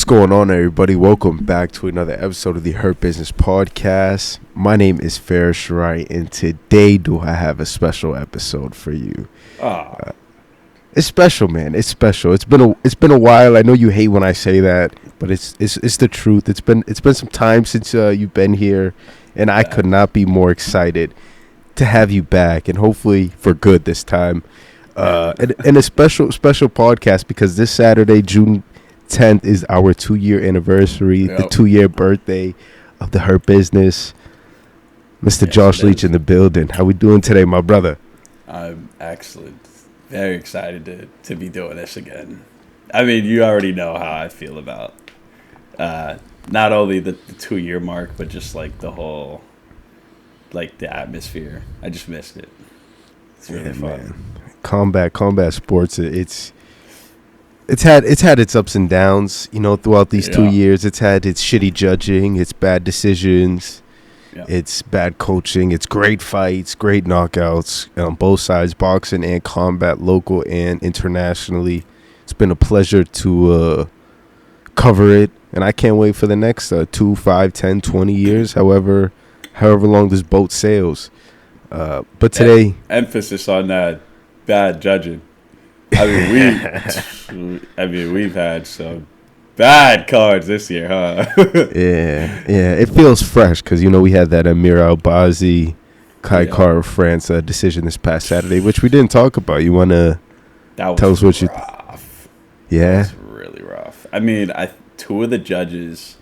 going on, everybody? Welcome back to another episode of the Hurt Business Podcast. My name is Ferris Shirai, and today do I have a special episode for you. It's special, man. It's special. It's been a while. I know you hate when I say that, but it's the truth. It's been some time since you've been here, and I could not be more excited to have you back, and hopefully for good this time. And a special podcast because this Saturday, June 10th, is our 2-year anniversary, the 2-year birthday of the Hurt Business. Mr. Josh Leach in the building. How we doing today, my brother? I'm excellent. Very excited to be doing this again. I mean, you already know how I feel about not only the 2-year mark, but just like the whole, like the atmosphere. I just missed it. It's really fun. Man. Combat sports. It's had its ups and downs, throughout these 2 years. It's had its shitty judging, its bad decisions, it's bad coaching, it's great fights, great knockouts on both sides, boxing and combat, local and internationally. It's been a pleasure to cover it, and I can't wait for the next 2, 5, 10, 20 years, however long this boat sails. But today, emphasis on that bad judging. We've had some bad cards this year, huh? yeah. It feels fresh because we had that Amir Albazi, Kai Kara France decision this past Saturday, which we didn't talk about. You want to tell us what rough. Yeah, that was really rough. I mean, two of the judges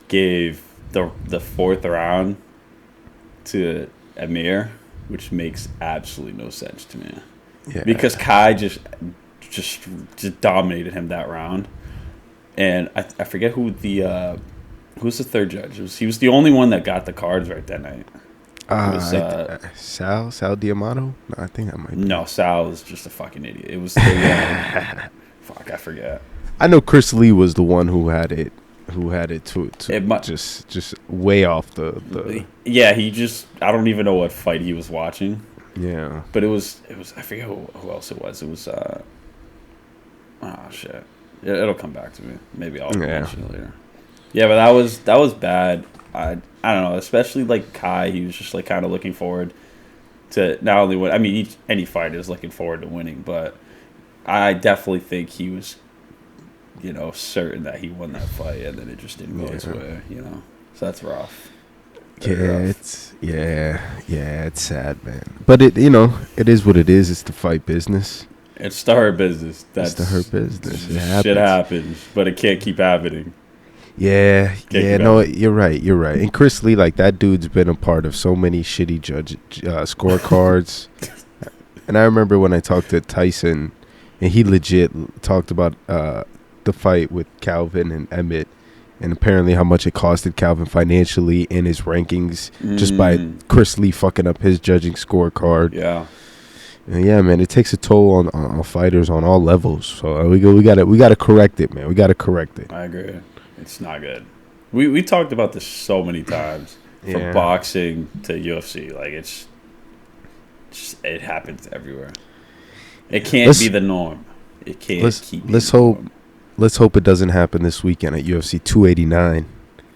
gave the fourth round to Amir, which makes absolutely no sense to me. Yeah. Because Kai just dominated him that round, and I forget who's the third judge. He was the only one that got the cards right that night. Sal Diamato? No, I think that might be. No, Sal is just a fucking idiot. It was fuck, I forget. I know Chris Lee was the one who had it just way off the Yeah, I don't even know what fight he was watching. Yeah. But it was I forget who else it was. It was shit. It'll come back to me. Maybe I'll mention it later. Yeah, but that was bad. I don't know, especially like Kai, he was just like kind of looking forward to not only win. I mean, any fighter is looking forward to winning, but I definitely think he was certain that he won that fight, and then it just didn't go his way, So that's rough. It's sad, man. But it is what it is. It's the fight business. It's the Hurt Business. It's the Hurt Business. Shit happens, but it can't keep happening. Yeah. No, you're right. And Chris Lee, like that dude's been a part of so many shitty scorecards. And I remember when I talked to Tyson, and he legit talked about the fight with Calvin and Emmett, and apparently how much it costed Calvin financially in his rankings just by Chris Lee fucking up his judging scorecard. Yeah. And yeah, man, it takes a toll on fighters on all levels. So we gotta correct it, man. We gotta correct it. I agree. It's not good. We talked about this so many times, from boxing to UFC. Like it happens everywhere. It can't be the norm. It can't keep. Let's hope it doesn't happen this weekend at UFC 289.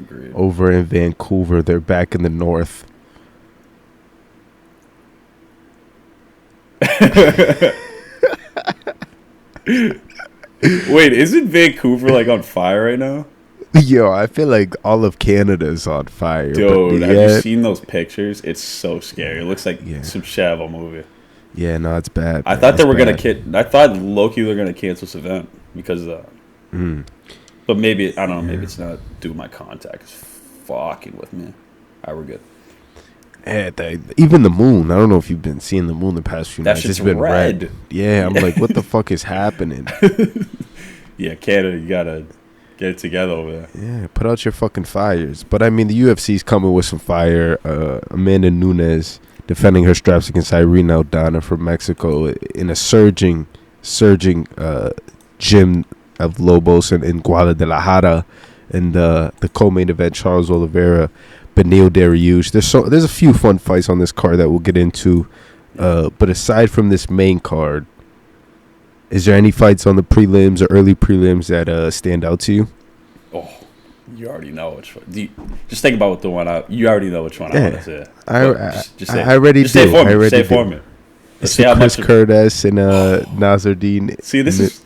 Agreed. Over in Vancouver. They're back in the north. Wait, isn't Vancouver like on fire right now? Yo, I feel like all of Canada's on fire. Dude, have you seen those pictures? It's so scary. It looks like some Chevrolet movie. Yeah, no, it's bad. I thought they were gonna I thought low-key they were gonna cancel this event because of that. But maybe I don't know. Maybe it's not due to my contact. It's fucking with me. All right, we're good. Yeah, even the moon. I don't know if you've been seeing the moon the past few nights. It's been red. Yeah, I'm like, what the fuck is happening? Yeah, Canada, you gotta get it together over there. Yeah, put out your fucking fires. But I mean, the UFC's coming with some fire. Amanda Nunes defending her straps against Irene Aldana from Mexico in a surging gym of Lobos in Guadalajara, and the co-main event, Charles Oliveria, Beneil Dariush. There's a few fun fights on this card that we'll get into, but aside from this main card, is there any fights on the prelims or early prelims that stand out to you? You already know which one. Just think about the one you already know which one I want to say. I already do. Say it for me. Say it for me. Let's see how Chris Curtis and Nazardine. See, this is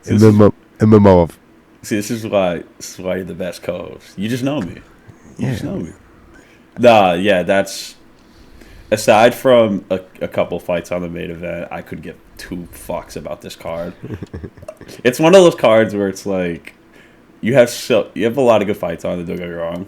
Imamov. See, this is why you're the best co-host. You just know me. You just know me. Nah, yeah, that's... Aside from a couple fights on the main event, I could give two fucks about this card. It's one of those cards where it's like... You have a lot of good fights on it, don't get me wrong.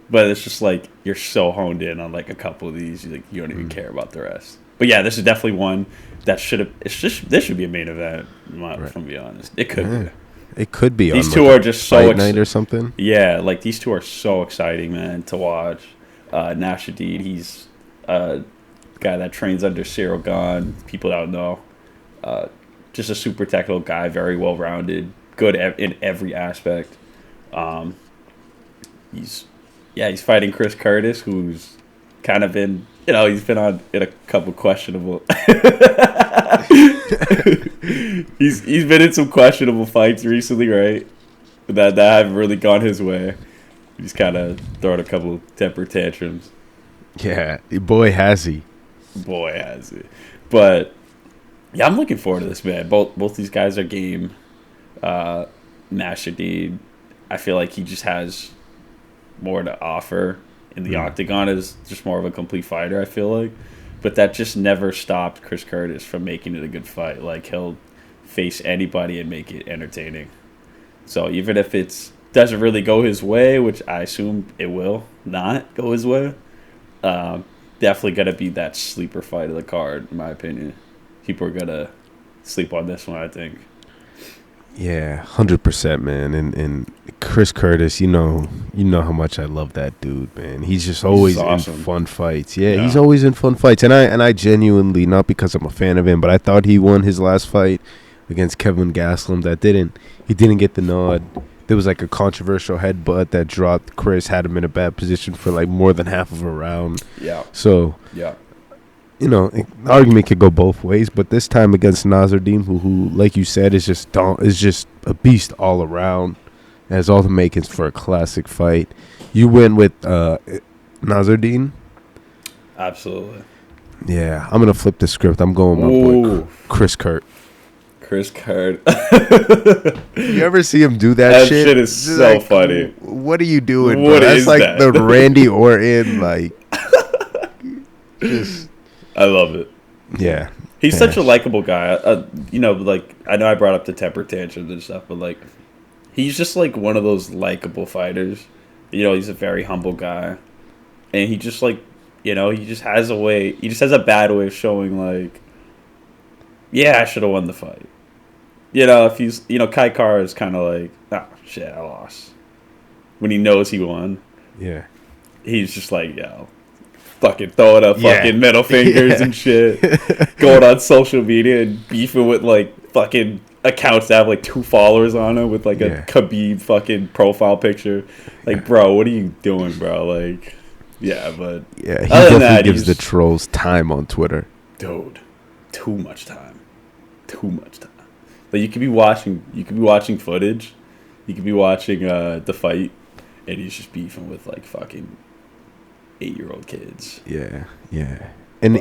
But it's just like, you're so honed in on like a couple of these, you don't even care about the rest. But yeah, this is definitely one that this should be a main event, if I'm going to be honest. It could be. It could be. These two are just so night or something. Yeah, like these two are so exciting, man, to watch. Nashadid, he's a guy that trains under Cyril Gahn. People don't know. Just a super technical guy, very well rounded, good in every aspect. He's fighting Chris Curtis, who's kind of been, he's been in a couple questionable. he's been in some questionable fights recently, right? That haven't really gone his way. He's kind of throwing a couple temper tantrums. Yeah, boy has he. But yeah, I'm looking forward to this, man. Both these guys are game. Nashadid, I feel like he just has more to offer in the octagon, is just more of a complete fighter, I feel like. But that just never stopped Chris Curtis from making it a good fight. Like, he'll face anybody and make it entertaining. So even if it doesn't really go his way, which I assume it will not go his way, definitely going to be that sleeper fight of the card, in my opinion. People are going to sleep on this one, I think. Yeah, 100%, man. And Chris Curtis, you know how much I love that dude, man. He's just always awesome. In fun fights. Yeah, he's always in fun fights. And I genuinely, not because I'm a fan of him, but I thought he won his last fight against Kevin Gastelum. He didn't get the nod. There was like a controversial headbutt that dropped Chris, had him in a bad position for like more than half of a round. Yeah. So, yeah. The argument could go both ways, but this time against Nazardine, who like you said, is just a beast all around, has all the makings for a classic fight. You win with Nazardine? Absolutely. Yeah, I'm gonna flip the script. I'm going with Chris Kurt. Chris Kurt. You ever see him do that shit? That shit is so like, funny. What are you doing, bro? That's like that? The Randy Orton, like, just... I love it. Yeah. He's such a likable guy. Like, I know I brought up the temper tantrums and stuff, but, like, he's just, like, one of those likable fighters. He's a very humble guy. And he just, like, he just has a bad way of showing, like, yeah, I should have won the fight. If he's, Kai Kara is kind of like, oh, shit, I lost. When he knows he won. Yeah. He's just like, fucking throwing up fucking middle fingers and shit. Going on social media and beefing with, like, fucking accounts that have, like, 2 followers on them with, like, a Khabib fucking profile picture. Like, bro, what are you doing, bro? Like, yeah, but... Yeah, he definitely gives the trolls time on Twitter. Dude, too much time. Like, you could be watching footage. You could be watching the fight, and he's just beefing with, like, fucking 8-year-old kids. Yeah. And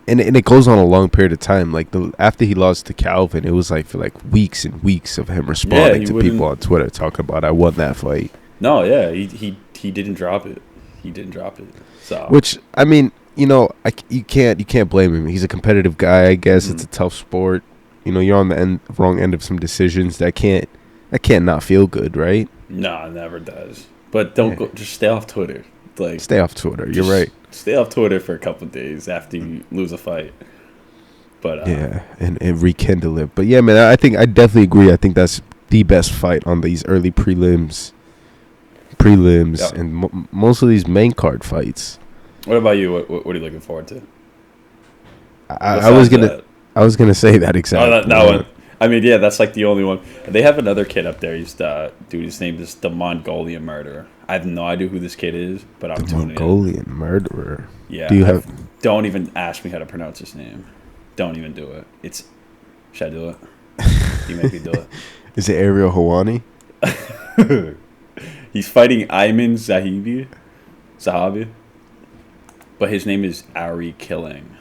it goes on a long period of time. Like, after he lost to Calvin, it was like for like weeks and weeks of him responding to people on Twitter talking about, I won that fight. No, yeah, he didn't drop it. So, which, I mean, you can't blame him. He's a competitive guy, I guess. Mm-hmm. It's a tough sport. You're on the wrong end of some decisions that can't not feel good, right? No, it never does. But just stay off Twitter. Like, stay off Twitter. You're right. Stay off Twitter for a couple of days after you lose a fight. But and rekindle it. But yeah, man, I definitely agree. I think that's the best fight on these early prelims, and most of these main card fights. What about you? What are you looking forward to? I was gonna say that exactly. Oh, that one. I mean, yeah, that's like the only one. They have another kid up there. His name is the Mongolian Murderer. I have no idea who this kid is, but I'm tuning in. Mongolian Murderer. Yeah. Don't even ask me how to pronounce his name. Don't even do it. Should I do it? You make me do it. Is it Ariel Hawani? He's fighting Ayman Zahabi, but his name is Ari Killing.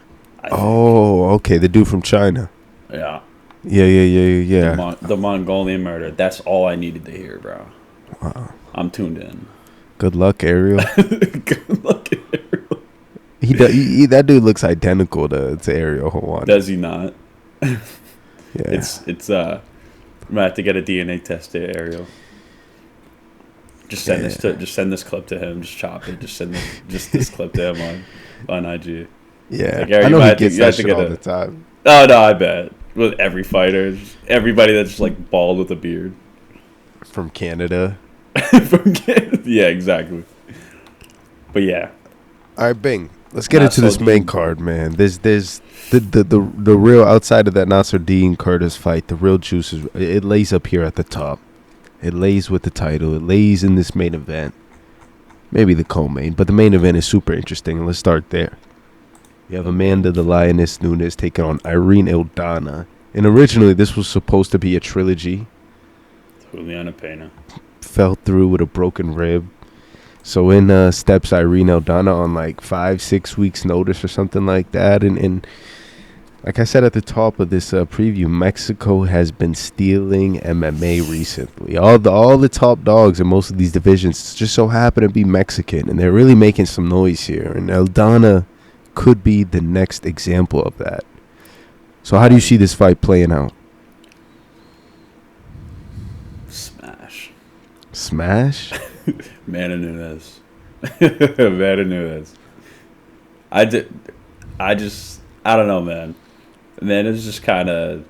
Oh, okay, the dude from China. Yeah. Yeah. The Mongolian murder. That's all I needed to hear, bro. Wow. I'm tuned in. Good luck, Ariel. Good luck, Ariel. That dude looks identical to Ariel Hawani. Does he not? Yeah. It's I'm gonna have to get a DNA test to Ariel. Just send this clip to him. Just chop it. Just send this clip to him on IG. Yeah, like, Ariel, I know he gets that shit all the time. Oh no, I bet with every fighter, everybody that's just like bald with a beard from Canada. Yeah, exactly. But yeah. All right, Bing. Let's get into this main card, man. There's the real outside of that Nasruddin Curtis fight. The real juice it lays up here at the top. It lays with the title. It lays in this main event. Maybe the co-main, but the main event is super interesting. Let's start there. You have Amanda the Lioness Nunes taking on Irene Aldana. And originally this was supposed to be a trilogy. Juliana Pena fell through with a broken rib. So in steps Irene Aldana on like 5-6 weeks notice or something like that. And like I said at the top of this preview, Mexico has been stealing MMA recently. All the top dogs in most of these divisions just so happen to be Mexican, and they're really making some noise here. And Aldana could be the next example of that. So how do you see this fight playing out? Smash? Man of Nunes. Man of Nunes. I don't know, man. Man, it's just kind of...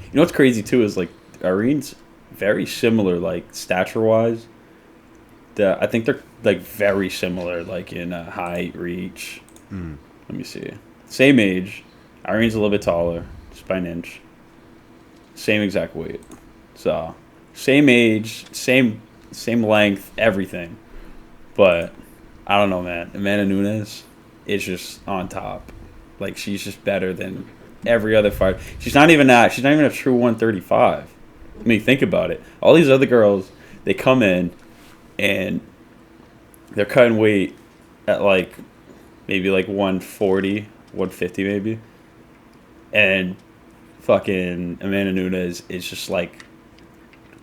You know what's crazy, too, is, like, Irene's very similar, like, stature-wise. I think they're, like, very similar, like, in height, reach. Let me see. Same age. Irene's a little bit taller, just by an inch. Same exact weight. So, same age, same length, everything. But, I don't know, man. Amanda Nunes is just on top. Like, she's just better than every other fighter. She's not even a true 135. I mean, think about it. All these other girls, they come in and they're cutting weight at like maybe like 140, 150 maybe. And fucking Amanda Nunes is just like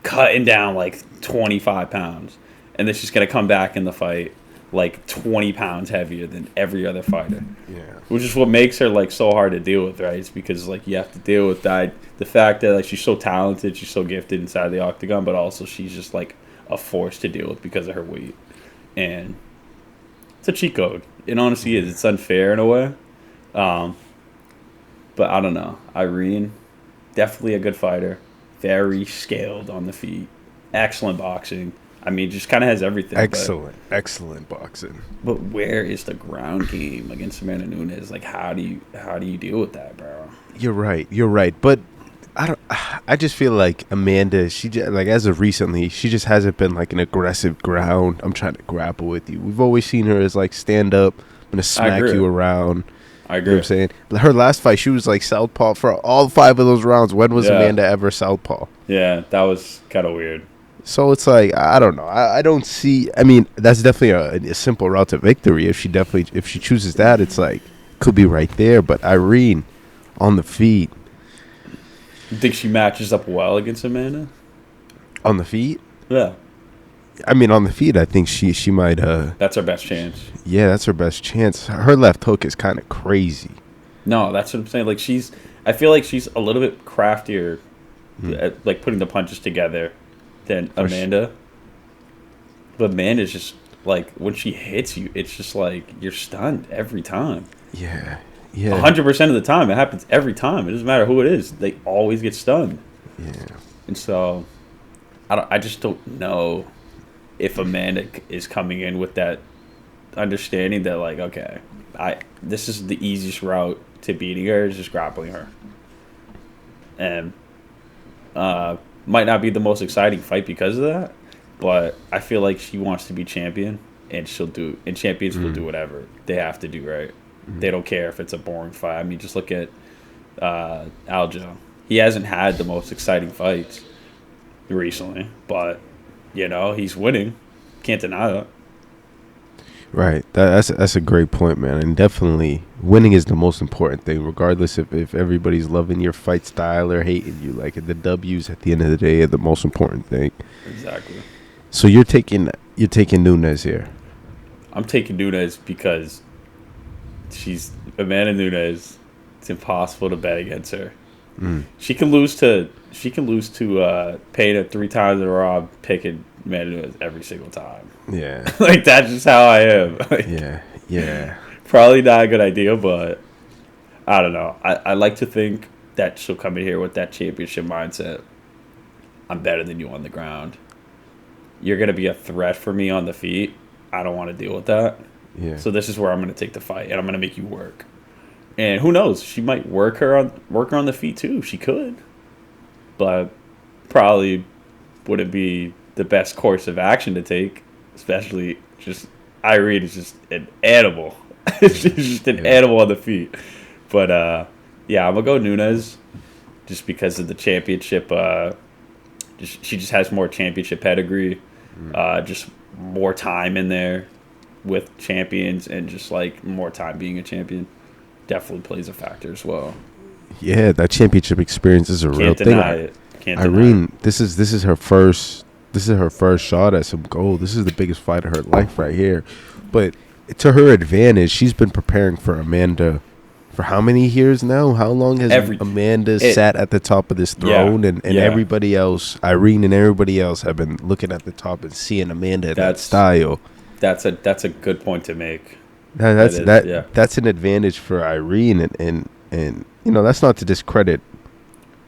cutting down like 25 pounds. And then she's going to come back in the fight like 20 pounds heavier than every other fighter. Yeah. Which is what makes her like so hard to deal with, right? It's because like you have to deal with that, the fact that like she's so talented, she's so gifted inside the octagon, but also she's just like a force to deal with because of her weight. And it's a cheat code. It honestly is. It's unfair in a way. But I don't know. Irene, definitely a good fighter. Very scaled on the feet. Excellent boxing. I mean, just kind of has everything. Excellent boxing. But where is the ground game against Amanda Nunes? Like, how do you deal with that, bro? You're right. But I just feel like Amanda, she just, like as of recently, she just hasn't been like an aggressive ground. I'm trying to grapple with you. We've always seen her as like stand up, I'm gonna smack you around. I agree. You know what I'm saying? Her last fight, she was like southpaw for all 5 of those rounds. When was Amanda ever southpaw? Yeah, that was kind of weird. So it's like, I don't know. I don't see. I mean, that's definitely a simple route to victory. If she chooses that, it's like could be right there. But Irene on the feet. You think she matches up well against Amanda? On the feet? Yeah. I mean, on the feet, I think she might. That's her best chance. Yeah, that's her best chance. Her left hook is kind of crazy. No, that's what I'm saying. Like I feel like she's a little bit craftier at like putting the punches together than Amanda. But Amanda's just like when she hits you, it's just like you're stunned every time. Yeah. 100% of the time, it happens every time. It doesn't matter who it is; they always get stunned. Yeah. And so, I just don't know if Amanda is coming in with that understanding that like, okay, this is the easiest route to beating her is just grappling her, and might not be the most exciting fight because of that, but I feel like she wants to be champion, and champions will do whatever they have to do, right? They don't care if it's a boring fight. I mean, just look at Aljo. He hasn't had the most exciting fights recently, but he's winning. Can't deny that. Right. That's a great point, man. And definitely winning is the most important thing, regardless if everybody's loving your fight style or hating you. Like the W's at the end of the day are the most important thing. Exactly. So you're taking Nunes here. I'm taking Nunes because she's Amanda Nunes. It's impossible to bet against her. She can lose to Payne 3 times in a row. I'm picking Amanda Nunes every single time. Yeah. Like, that's just how I am. Like, yeah. Probably not a good idea, but I don't know. I like to think that she'll come in here with that championship mindset. I'm better than you on the ground. You're going to be a threat for me on the feet. I don't want to deal with that. Yeah. So this is where I'm going to take the fight, and I'm going to make you work. And who knows? She might work her on the feet too. She could, but probably wouldn't be the best course of action to take. Especially just Irene is just an animal. She's just an animal on the feet. But yeah, I'm gonna go Nunes, just because of the championship. She just has more championship pedigree. Just more time in there with champions, and just like more time being a champion. Definitely plays a factor as well. Yeah, that championship experience is a real thing. Irene, this is her first shot at some gold. This is the biggest fight of her life right here. But to her advantage, she's been preparing for Amanda for how many years now? How long has Amanda sat at the top of this throne? And everybody else, Irene and everybody else, have been looking at the top and seeing Amanda that style. That's a good point to make. That's an advantage for Irene, and that's not to discredit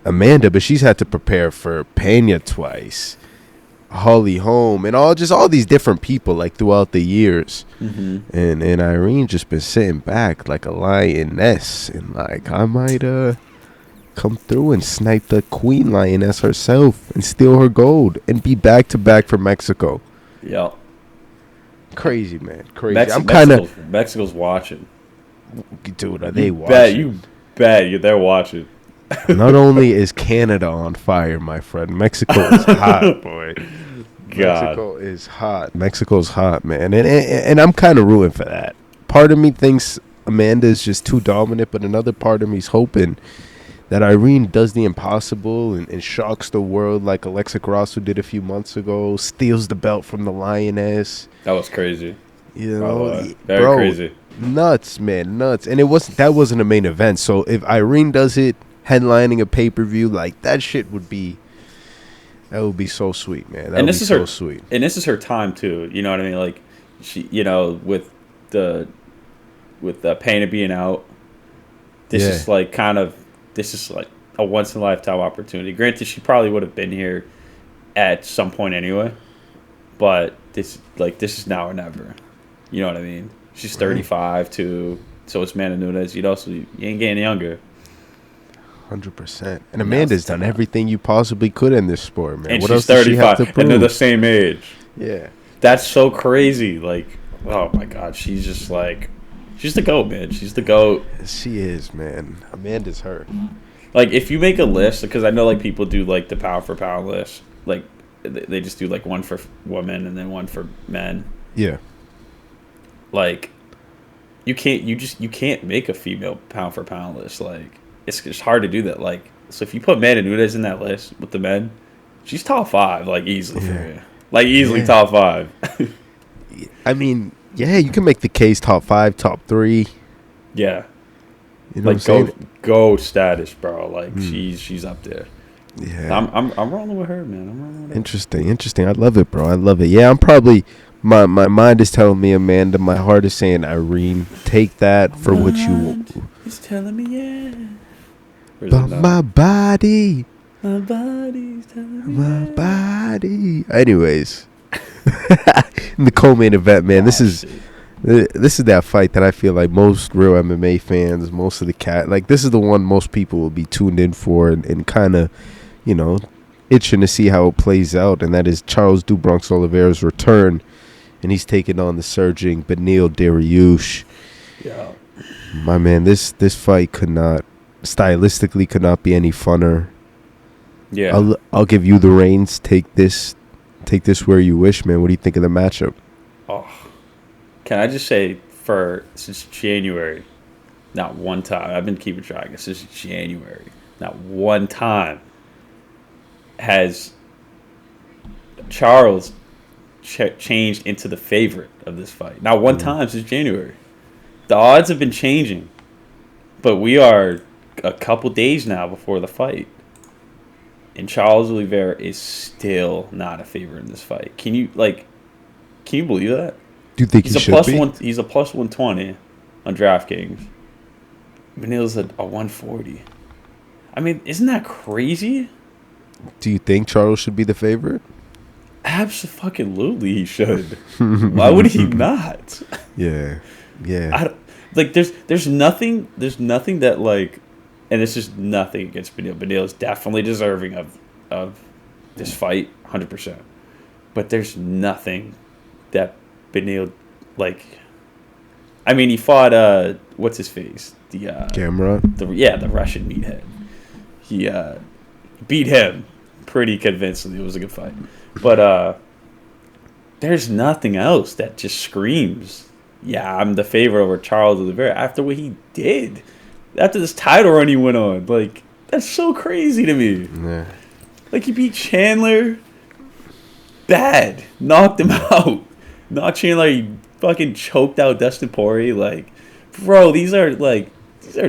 Amanda, but she's had to prepare for Pena twice, Holly Holm, and all these different people like throughout the years. And Irene just been sitting back like a lioness, and like, I might come through and snipe the queen lioness herself and steal her gold and be back to back for Mexico. Yeah. Crazy, man. Crazy. I'm kind of... Mexico's watching. Dude, are they watching? You bet they're watching. Not only is Canada on fire, my friend, Mexico is hot, boy. God. Mexico's hot, man. And I'm kind of rooting for that. Part of me thinks Amanda's just too dominant, but another part of me is hoping that Irene does the impossible and shocks the world like Alexa Grasso did a few months ago, steals the belt from the Lioness. That was crazy. Very crazy. Nuts, man, nuts. And that wasn't a main event. So if Irene does it, headlining a pay-per-view, like, that would be so sweet, man. That would be so sweet. And this is her time too. You know what I mean? Like, she, with the Payne being out, this is like a once in a lifetime opportunity. Granted, she probably would have been here at some point anyway, but this is now or never. You know what I mean? She's 35 too, so it's Amanda Nunes. So you ain't getting younger. 100%. And Amanda's done everything you possibly could in this sport, man. And what she's else does she have to prove? And they're the same age. Yeah. That's so crazy. Like, oh my God, she's just like, she's the GOAT, man. She's the GOAT. She is, man. Amanda's her. Like, if you make a list, because I know like people do like the pound for pound list, like they just do like one for women and then one for men. Yeah. Like, you can't make a female pound for pound list. Like, it's just hard to do that. Like, so if you put Amanda Nunes in that list with the men, she's top 5, like, easily for me. Like, easily top 5. I mean, yeah, you can make the case top 5, top 3. Yeah. You know, like, GOAT status, bro. Like, she's up there. Yeah. I'm rolling with her, man. I'm rolling with her. Interesting. I love it, bro. I love it. Yeah, I'm probably... My mind is telling me Amanda. My heart is saying Irene. Take that for what you want. It's telling me, yeah. But my body's telling me, my body. Anyways, in the co-main event, man, this is that fight that I feel like most real MMA fans, most of the this is the one most people will be tuned in for and kind of, itching to see how it plays out, and that is Charles do Bronx Oliveira's return. And he's taking on the surging Beneil Dariush. Yeah. My man, this fight stylistically could not be any funner. Yeah. I'll give you the reins. Take this take this where you wish, man. What do you think of the matchup? Oh, can I just say, since January, not one time, I've been keeping track, since January, not one time has Charles changed into the favorite of this fight. Not one time since January. The odds have been changing, but we are a couple days now before the fight, and Charles Oliveira is still not a favorite in this fight. Can you believe that? Do you think he should be? He's a plus 120 on DraftKings. Beneil's a 140. I mean, isn't that crazy? Do you think Charles should be the favorite? Absolutely, he should. Why would he not? Yeah. There's nothing that, like, and this is nothing against Beneil. Beneil is definitely deserving of this fight, 100%. But there's nothing that Beneil, like, I mean, he fought what's his face, the Gamrot. The Russian meathead. He beat him pretty convincingly. It was a good fight. But there's nothing else that just screams, yeah, I'm the favorite over Charles Oliveira after what he did. After this title run he went on. Like, that's so crazy to me. Yeah. Like, he beat Chandler bad. Knocked him out. Knocked Chandler, he fucking choked out Dustin Poirier. Like, bro, these are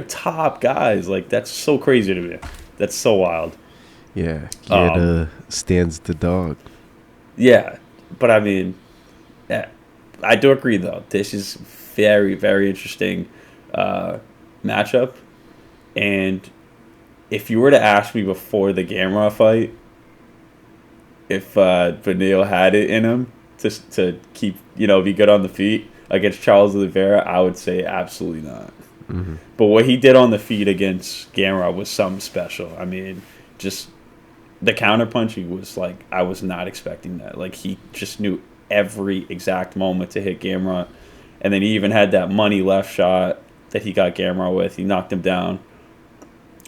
top guys. Like, that's so crazy to me. That's so wild. Yeah. Stands the dog. Yeah, but I mean, yeah, I do agree though. This is very, very interesting matchup, and if you were to ask me before the Gamrot fight, if Beneil had it in him to keep be good on the feet against Charles Oliveira, I would say absolutely not. Mm-hmm. But what he did on the feet against Gamrot was something special. I mean, just. The counterpunching was like, I was not expecting that. Like, he just knew every exact moment to hit Gamrot. And then he even had that money left shot that he got Gamrot with. He knocked him down.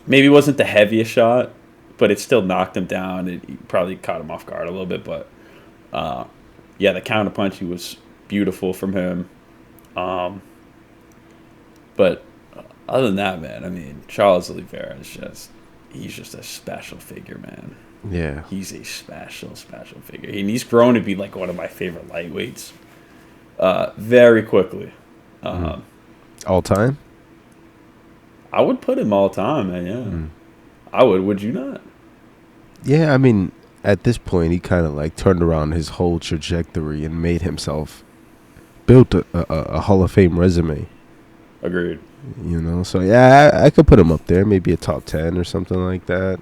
Maybe it wasn't the heaviest shot, but it still knocked him down. It probably caught him off guard a little bit. But, yeah, the counterpunching was beautiful from him. But other than that, man, I mean, Charles Oliveira is just... He's just a special figure, man. Yeah. He's a special figure. And he's grown to be like one of my favorite lightweights very quickly. All time? I would put him all time, man, yeah. I would. Would you not? Yeah, I mean, at this point, he kind of like turned around his whole trajectory and made himself, built a Hall of Fame resume. Agreed. So yeah, I could put him up there, maybe a top 10 or something like that.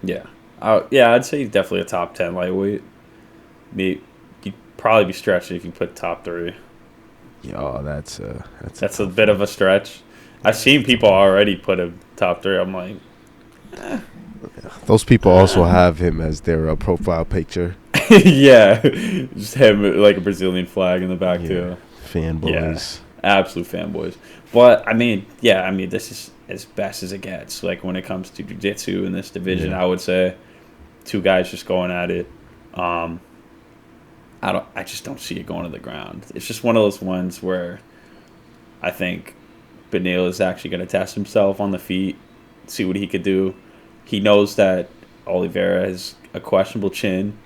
Yeah, I'd say he's definitely a top 10 lightweight. You'd probably be stretching if you put top 3. Yeah, that's a bit of a stretch. I've seen people already put him top 3. I'm like, Those people also have him as their profile picture. Yeah, just him like a Brazilian flag in the back too. Fanboys. Yeah. Absolute fanboys. But, I mean, this is as best as it gets. Like, when it comes to jiu-jitsu in this division, I would say two guys just going at it. I just don't see it going to the ground. It's just one of those ones where I think Beneil is actually going to test himself on the feet, see what he could do. He knows that Oliveira has a questionable chin.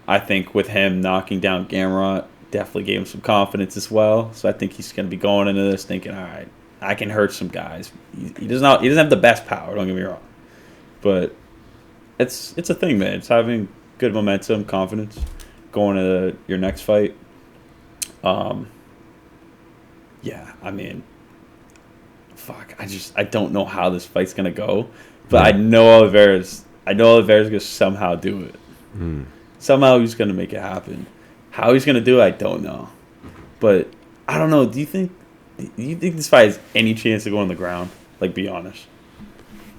I think with him knocking down Gamrot, definitely gave him some confidence as well. So I think he's going to be going into this thinking, all right, I can hurt some guys. He doesn't have the best power, don't get me wrong. But it's a thing, man. It's having good momentum, confidence going to your next fight. Yeah, I mean, fuck. I don't know how this fight's going to go. But I know Oliveira's going to somehow do it. Somehow he's going to make it happen. How he's going to do it, I don't know. But I don't know. Do you think this fight has any chance to go on the ground? Like, be honest.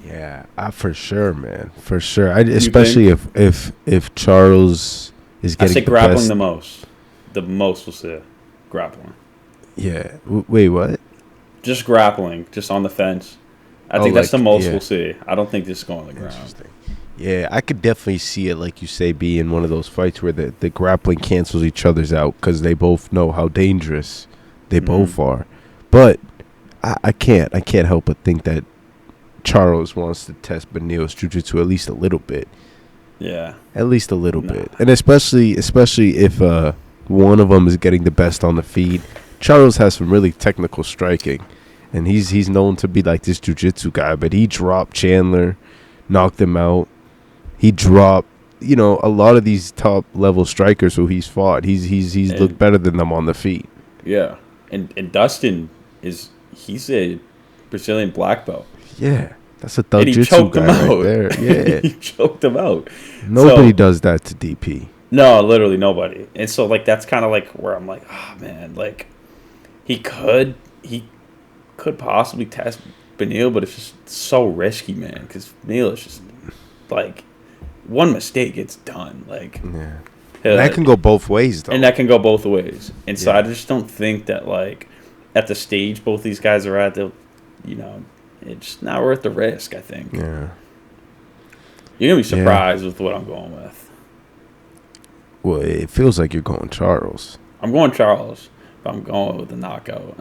Yeah, for sure, man. For sure. Especially if Charles is getting I say grappling the most. The most we'll say grappling. Yeah. Wait, what? Just grappling, just on the fence. I think that's the most we'll see. I don't think this is going on the ground. Yeah, I could definitely see it, like you say, being one of those fights where the grappling cancels each other's out because they both know how dangerous they both are. But I can't help but think that Charles wants to test Beneil's jiu-jitsu at least a little bit. Yeah. At least a little bit. And especially if one of them is getting the best on the feet. Charles has some really technical striking. And he's known to be like this jiu-jitsu guy. But he dropped Chandler, knocked him out. He dropped, a lot of these top-level strikers who he's fought. He's looked better than them on the feet. Yeah. And Dustin, he's a Brazilian black belt. Yeah. That's a thug jitsu guy right there. Yeah. He choked him out. Nobody does that to DP. No, literally nobody. And so, like, that's kind of like where I'm like, oh, man, like, he could possibly test Beneil, but it's just so risky, man, because Beneil is just, like, one mistake, it's done. Like, yeah. That can go both ways, though. And that can go both ways. And so I just don't think that, like, at the stage both these guys are at, they'll, it's not worth the risk, I think. Yeah. You're going to be surprised with what I'm going with. Well, it feels like you're going Charles. I'm going Charles, but I'm going with a knockout.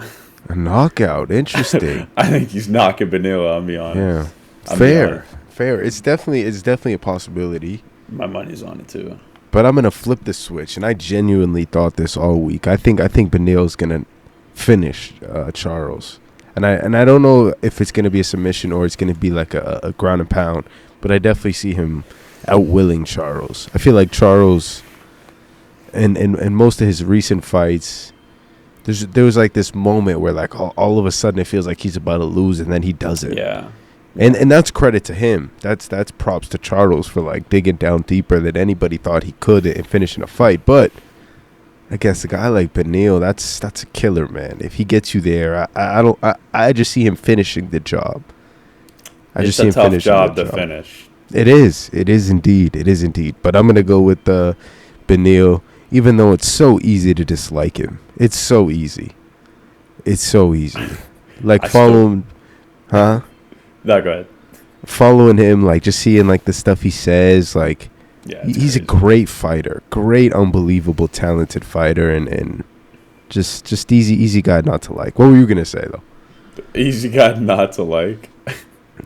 A knockout? Interesting. I think he's knocking Beneil, I'll be honest. Yeah. Fair. It's definitely a possibility. My money's on it, too. But I'm going to flip the switch, and I genuinely thought this all week. I think Beneil's going to finish Charles. And I don't know if it's going to be a submission or it's going to be like a ground and pound, but I definitely see him outwilling Charles. I feel like Charles, and most of his recent fights, there was like this moment where like all of a sudden it feels like he's about to lose, and then he doesn't. Yeah. And that's credit to him. That's props to Charles for like digging down deeper than anybody thought he could and finishing a fight. But I guess a guy like Beneil, that's a killer, man. If he gets you there, I just see him finishing the job. It's a tough job to finish. It is indeed. But I'm gonna go with Beneil, even though it's so easy to dislike him. It's so easy. Like following, huh? No, go ahead. Following him, like just seeing like the stuff he says, like. Yeah, he's crazy. A great fighter, great, unbelievable, talented fighter, and just easy guy not to like. What were you gonna say though? Easy guy not to like.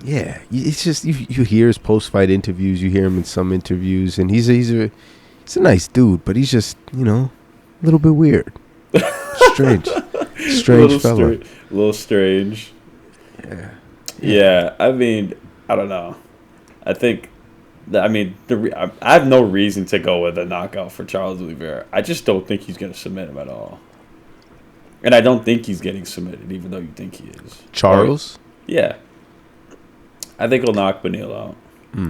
Yeah, it's just you hear his post-fight interviews, you hear him in some interviews, and he's a nice dude, but he's just a little bit weird, strange fella, a little strange. Yeah. I mean, I don't know. I have no reason to go with a knockout for Charles Oliveira. I just don't think he's going to submit him at all. And I don't think he's getting submitted, even though you think he is. Charles? Right? Yeah. I think he'll knock Beneil out.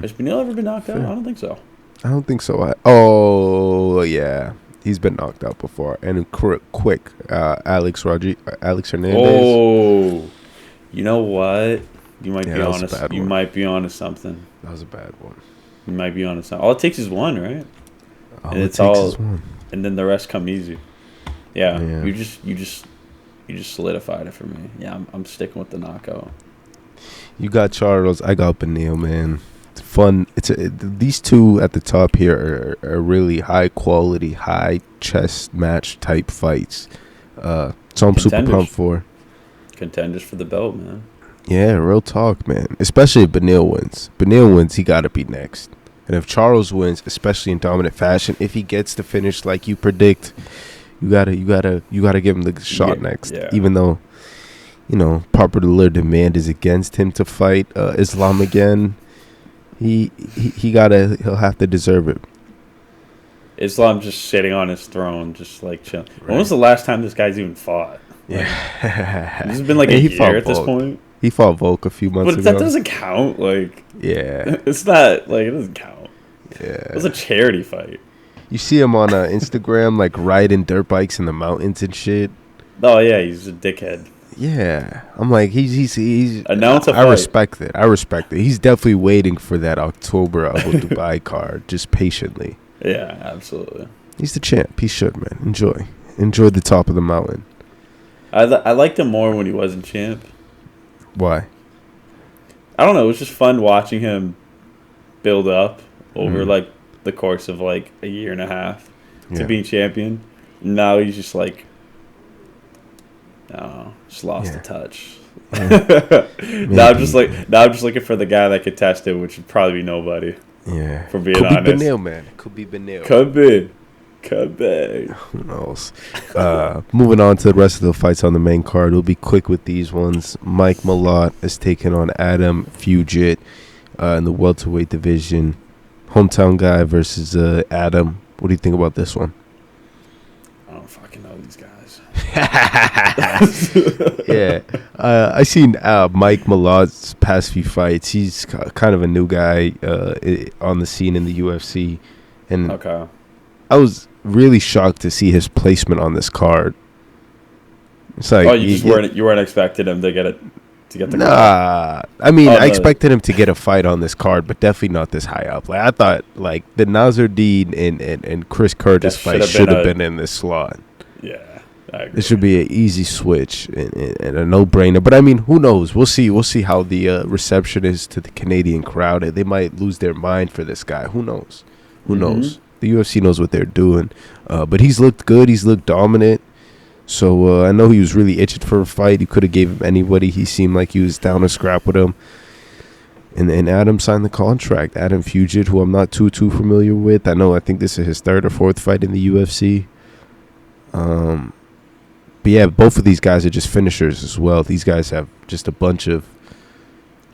Has Beneil ever been knocked out? I don't think so. I don't think so. Oh, yeah. He's been knocked out before. And quick, Alex Hernandez. Oh. You know what? You might be honest. You might be onto something. That was a bad one. You might be onto something. All it takes is one, right? Is one. And then the rest come easy. Yeah. You just solidified it for me. Yeah, I'm sticking with the knockout. You got Charles. I got Beneil, man. It's fun. These two at the top here are really high quality, high chess match type fights. So I'm super pumped for. Contenders for the belt, man. Yeah, real talk, man. Especially if Beneil wins. He got to be next. And if Charles wins, especially in dominant fashion, if he gets to finish like you predict, you gotta give him the shot next. Yeah. Even though, popular demand is against him to fight Islam again, he'll have to deserve it. Islam just sitting on his throne, just like chilling. Right. When was the last time this guy's even fought? Yeah, this has been like a year at this point. He fought Volk a few months ago. But that doesn't count. Like, yeah, it's not like it doesn't count. Yeah, it was a charity fight. You see him on Instagram, like riding dirt bikes in the mountains and shit. Oh yeah, he's a dickhead. Yeah, I'm like he's announce a fight. I respect it. He's definitely waiting for that October Abu Dubai card, just patiently. Yeah, absolutely. He's the champ. He should, man. Enjoy the top of the mountain. I liked him more when he wasn't champ. Why? I don't know. It was just fun watching him build up over like the course of like a year and a half to being champion. Now he's just like, I don't know, just lost the touch. Now I'm just looking for the guy that could test it, which would probably be nobody. Yeah, for being honest. Could be Beneil, man. Could be Beneil. Could be. Who knows? Moving on to the rest of the fights on the main card. We'll be quick with these ones. Mike Malott is taking on Adam Fugit in the welterweight division. Hometown guy versus Adam. What do you think about this one? I don't fucking know these guys. Yeah. I seen Mike Malott's past few fights. He's kind of a new guy on the scene in the UFC. And I was really shocked to see his placement on this card. It's like, you weren't expecting him to get the nah card. I mean, I expected him to get a fight on this card, but definitely not this high up. Like I thought like the Nasruddin and Chris Curtis fight should have been in this slot. Yeah, I agree. It should be an easy switch and a no-brainer. But I mean, who knows? We'll see how the reception is to the Canadian crowd. They might lose their mind for this guy. Who knows? Who knows? The UFC knows what they're doing. But he's looked good. He's looked dominant. So I know he was really itching for a fight. He could have gave him anybody. He seemed like he was down to scrap with him. And Adam signed the contract. Adam Fugit, who I'm not too familiar with. I think this is his third or fourth fight in the UFC. But yeah, both of these guys are just finishers as well. These guys have just a bunch of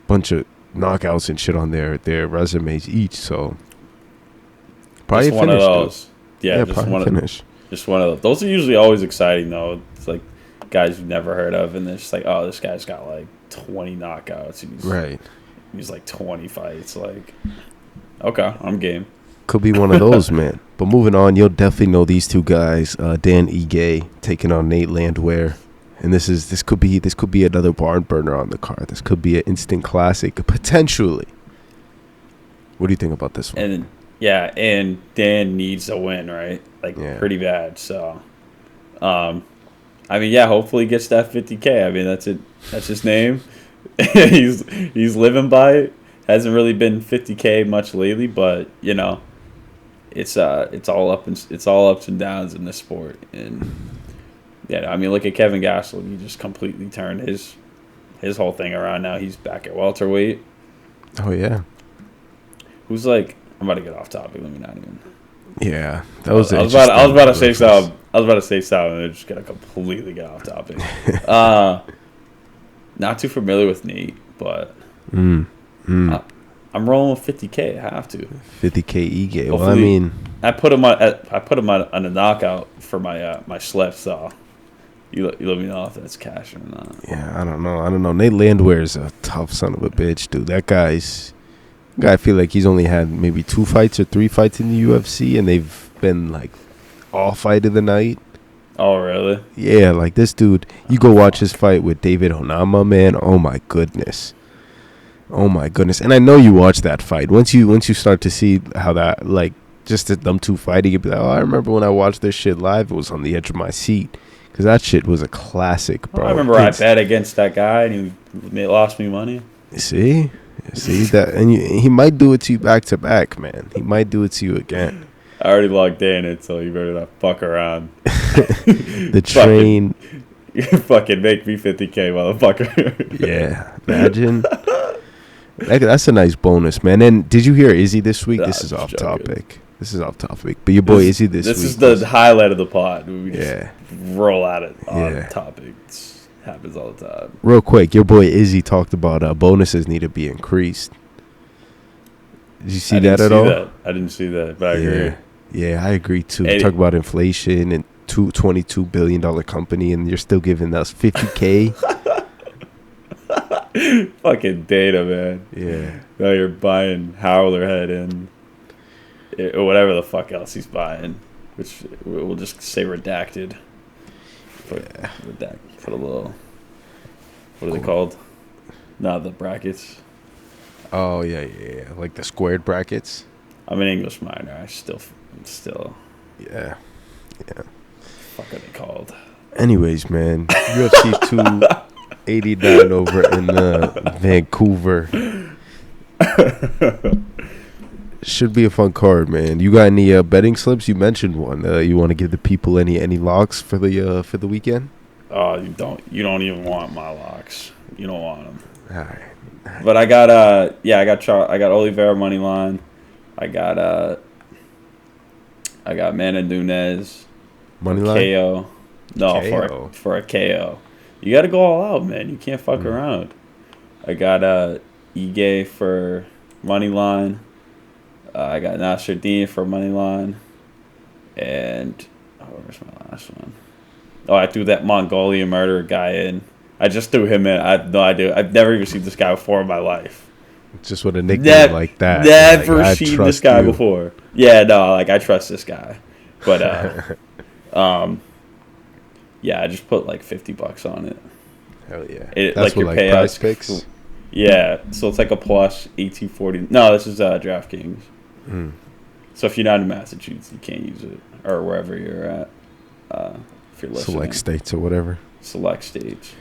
knockouts and shit on their resumes each. So probably just one of those. Yeah, probably finish. Just one of those. Those are usually always exciting, though. It's like guys you've never heard of, and they're just like, oh, this guy's got like 20 knockouts. He's like 20 fights. Like, okay, I'm game. Could be one of those, man. But moving on, you'll definitely know these two guys. Dan Ige taking on Nate Landwehr, and this could be another barn burner on the card. This could be an instant classic potentially. What do you think about this one? And Dan needs a win, right? Like pretty bad. So, I mean, hopefully he gets that 50K. I mean, that's it. That's his name. he's living by it. Hasn't really been 50K much lately, but you know, it's all ups and downs in this sport. And I mean, look at Kevin Gastelum. He just completely turned his whole thing around. Now he's back at welterweight. Oh yeah. Who's like? I'm about to get off topic. Let me not even. Yeah, that was. I was about to say something. And I just gotta completely get off topic. Not too familiar with Nate, but I'm rolling with 50K. I have to. 50K Ige. Well, I mean, I put him on a knockout for my slip. So you let me know if that's cash or not. Yeah, I don't know. Nate Landwehr is a tough son of a bitch, dude. That guy, I feel like he's only had maybe 2 fights or 3 fights in the UFC, and they've been like all fight of the night. Oh, really? Yeah, like this dude, you go watch his fight with David Onama, man. Oh my goodness. And I know you watched that fight. Once you start to see how that, like, just them two fighting, you'd be like, oh, I remember when I watched this shit live, it was on the edge of my seat. Because that shit was a classic, bro. I remember I bet against that guy, and he lost me money. See that, and he might do it to you back to back, man. He might do it to you again. I already logged in, so you better not fuck around. The train. Fucking make me 50K, motherfucker. Yeah, imagine. That's a nice bonus, man. And did you hear Izzy this week? This is off topic. But your boy Izzy this week. This is the highlight of the pod. We just roll at it on topics. Happens all the time. Real quick, your boy Izzy talked about bonuses need to be increased. Did you see that at all? I didn't see that, but I agree. Yeah, I agree too. Talk about inflation and $22 billion company, and you're still giving us 50K. Fucking data, man. Yeah. Now you're buying Howler Head and or whatever the fuck else he's buying, which we'll just say redacted. Put a little. What are they called? Not the brackets. Oh yeah, like the squared brackets. I'm an English minor. I'm still. Yeah. Fuck are they called? Anyways, man, UFC 289 over in Vancouver. Should be a fun card, man. You got any betting slips? You mentioned one. You want to give the people any locks for the weekend? Oh, you don't. You don't even want my locks. You don't want them. All right. But I got I got Oliveria money line. I got Mana Nunes Money line. KO. No, KO. for a KO. You got to go all out, man. You can't fuck around. I got Ige for money line. I got Nasruddin for money line. And where's my last one? Oh, I threw that Mongolian murderer guy in. I just threw him in. I have no idea. I've never even seen this guy before in my life. Just with a nickname like that. Never seen this guy before. Yeah, no, like I trust this guy. But yeah, I just put like $50 on it. Hell yeah. That's like your payouts. Prize picks? Yeah, so it's like a plus 1840. No, this is DraftKings. So if you're not in Massachusetts, you can't use it, or wherever you're at. If you're listening. Select states or whatever. Select states.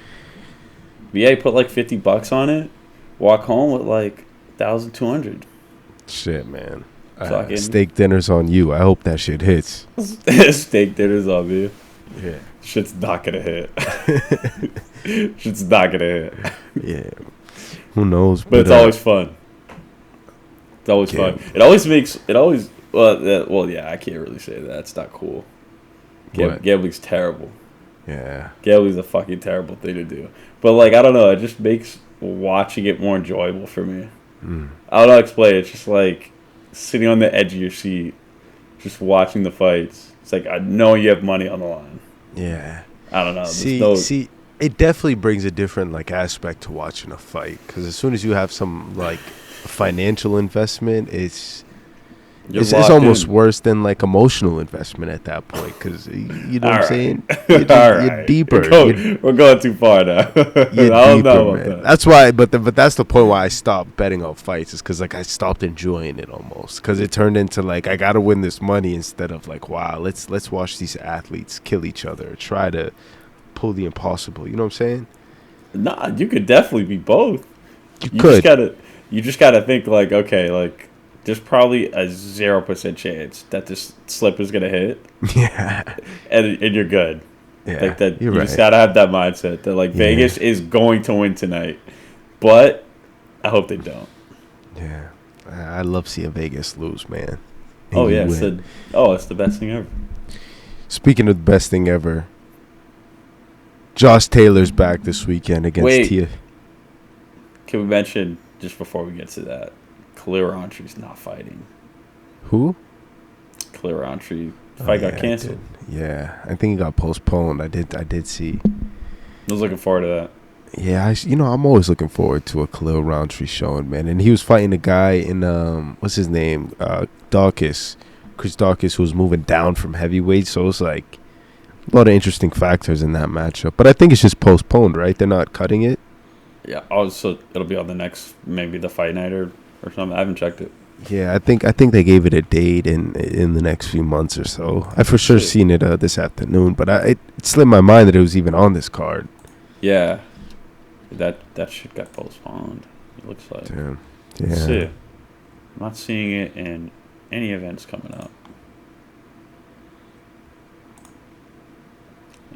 But yeah, you put like $50 on it. Walk home with like 1,200. Shit, man. Steak dinner's on you. I hope that shit hits. Steak dinner's on me. Yeah. Shit's not gonna hit. Shit's not gonna hit. Yeah. Who knows? But it's always fun. It's always fun. It always makes. Well, yeah. I can't really say that. It's not cool. Gambling's terrible. Yeah. Gambling's a fucking terrible thing to do. But like, I don't know. It just makes watching it more enjoyable for me. I don't know how to explain it. It's just like sitting on the edge of your seat, just watching the fights. It's like I know you have money on the line. Yeah. I don't know. See, it definitely brings a different like aspect to watching a fight, because as soon as you have some like financial investment, it's almost worse than like emotional investment at that point, because you know what I'm saying. You're deeper. We're going too far now. I don't know about that. That's why, but that's the point why I stopped betting on fights, is because like I stopped enjoying it almost, because it turned into like I gotta win this money instead of like, wow, let's watch these athletes kill each other, try to pull the impossible. You know what I'm saying? Nah, you could definitely be both. You could. You just gotta think like, okay, like there's probably a 0% chance that this slip is gonna hit. Yeah. And you're good. Yeah. Like that. You're you right. just gotta have that mindset that like Vegas is going to win tonight, but I hope they don't. Yeah. I love seeing Vegas lose, man. Oh yeah, it's the best thing ever. Speaking of the best thing ever, Josh Taylor's back this weekend against Tia. Can we mention, just before we get to that, Khalil Rountree's not fighting. Who? Khalil Rountree. Fight got canceled. Yeah, I think it got postponed. I did see. I was looking forward to that. Yeah, I'm always looking forward to a Khalil Rountree showing, man. And he was fighting a guy in what's his name, Dawkins, Chris Dawkins, who was moving down from heavyweight. So it's like a lot of interesting factors in that matchup. But I think it's just postponed, right? They're not cutting it. Yeah. So it'll be on the next, maybe the fight night or something. I haven't checked it. Yeah, I think they gave it a date in the next few months or so. I for sure seen it this afternoon, but it slipped my mind that it was even on this card. Yeah, that shit got postponed. It looks like. Damn. Yeah. Let's see. I'm not seeing it in any events coming up.